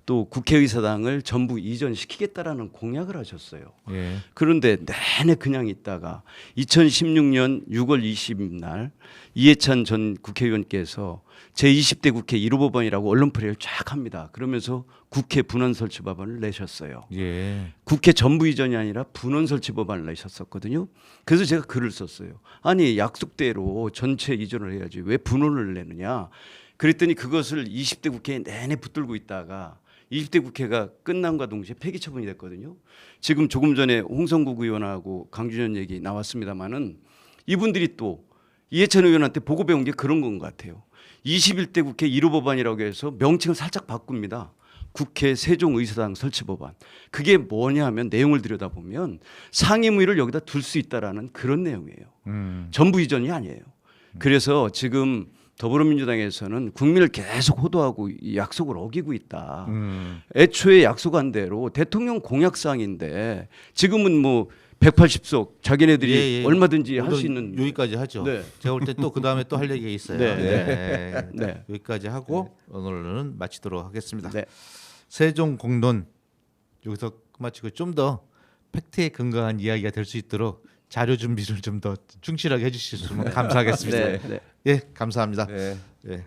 [SPEAKER 8] 또 국회의사당을 전부 이전시키겠다라는 공약을 하셨어요. 그런데 내내 그냥 있다가 2016년 6월 20일 날 이해찬 전 국회의원께서 제20대 국회 1호 법안이라고 언론 플레이를 쫙 합니다. 그러면서 국회 분원 설치 법안을 내셨어요. 국회 전부 이전이 아니라 분원 설치 법안을 내셨었거든요. 그래서 제가 글을 썼어요. 아니 약속대로 전체 이전을 해야지 왜 분원을 내느냐. 그랬더니 그것을 20대 국회에 내내 붙들고 있다가 20대 국회가 끝남과 동시에 폐기 처분이 됐거든요. 지금 조금 전에 홍성국 의원하고 강준현 얘기 나왔습니다마는 이분들이 또 이해찬 의원한테 보고 배운 게 그런 건 것 같아요. 21대 국회 1호 법안이라고 해서 명칭을 살짝 바꿉니다. 국회 세종의사당 설치 법안. 그게 뭐냐 하면 내용을 들여다보면 상임위를 여기다 둘 수 있다라는 그런 내용이에요. 전부 이전이 아니에요. 그래서 지금 더불어민주당에서는 국민을 계속 호도하고 이 약속을 어기고 있다. 애초에 약속한 대로 대통령 공약사항인데 지금은 뭐 180석 자기네들이 얼마든지 할 수 있는
[SPEAKER 1] 여기까지 하죠.
[SPEAKER 8] 네.
[SPEAKER 1] 제가 볼 때 또 그 다음에 또 할 얘기가 있어요.
[SPEAKER 8] 네.
[SPEAKER 1] 여기까지 하고 오늘은 마치도록 하겠습니다.
[SPEAKER 8] 네.
[SPEAKER 1] 세종 공론 여기서 마치고 좀 더 팩트에 근거한 이야기가 될 수 있도록 자료 준비를 좀 더 충실하게 해주셨으면 감사하겠습니다.
[SPEAKER 8] 네.
[SPEAKER 1] 예, 감사합니다.
[SPEAKER 9] 네.
[SPEAKER 1] 예.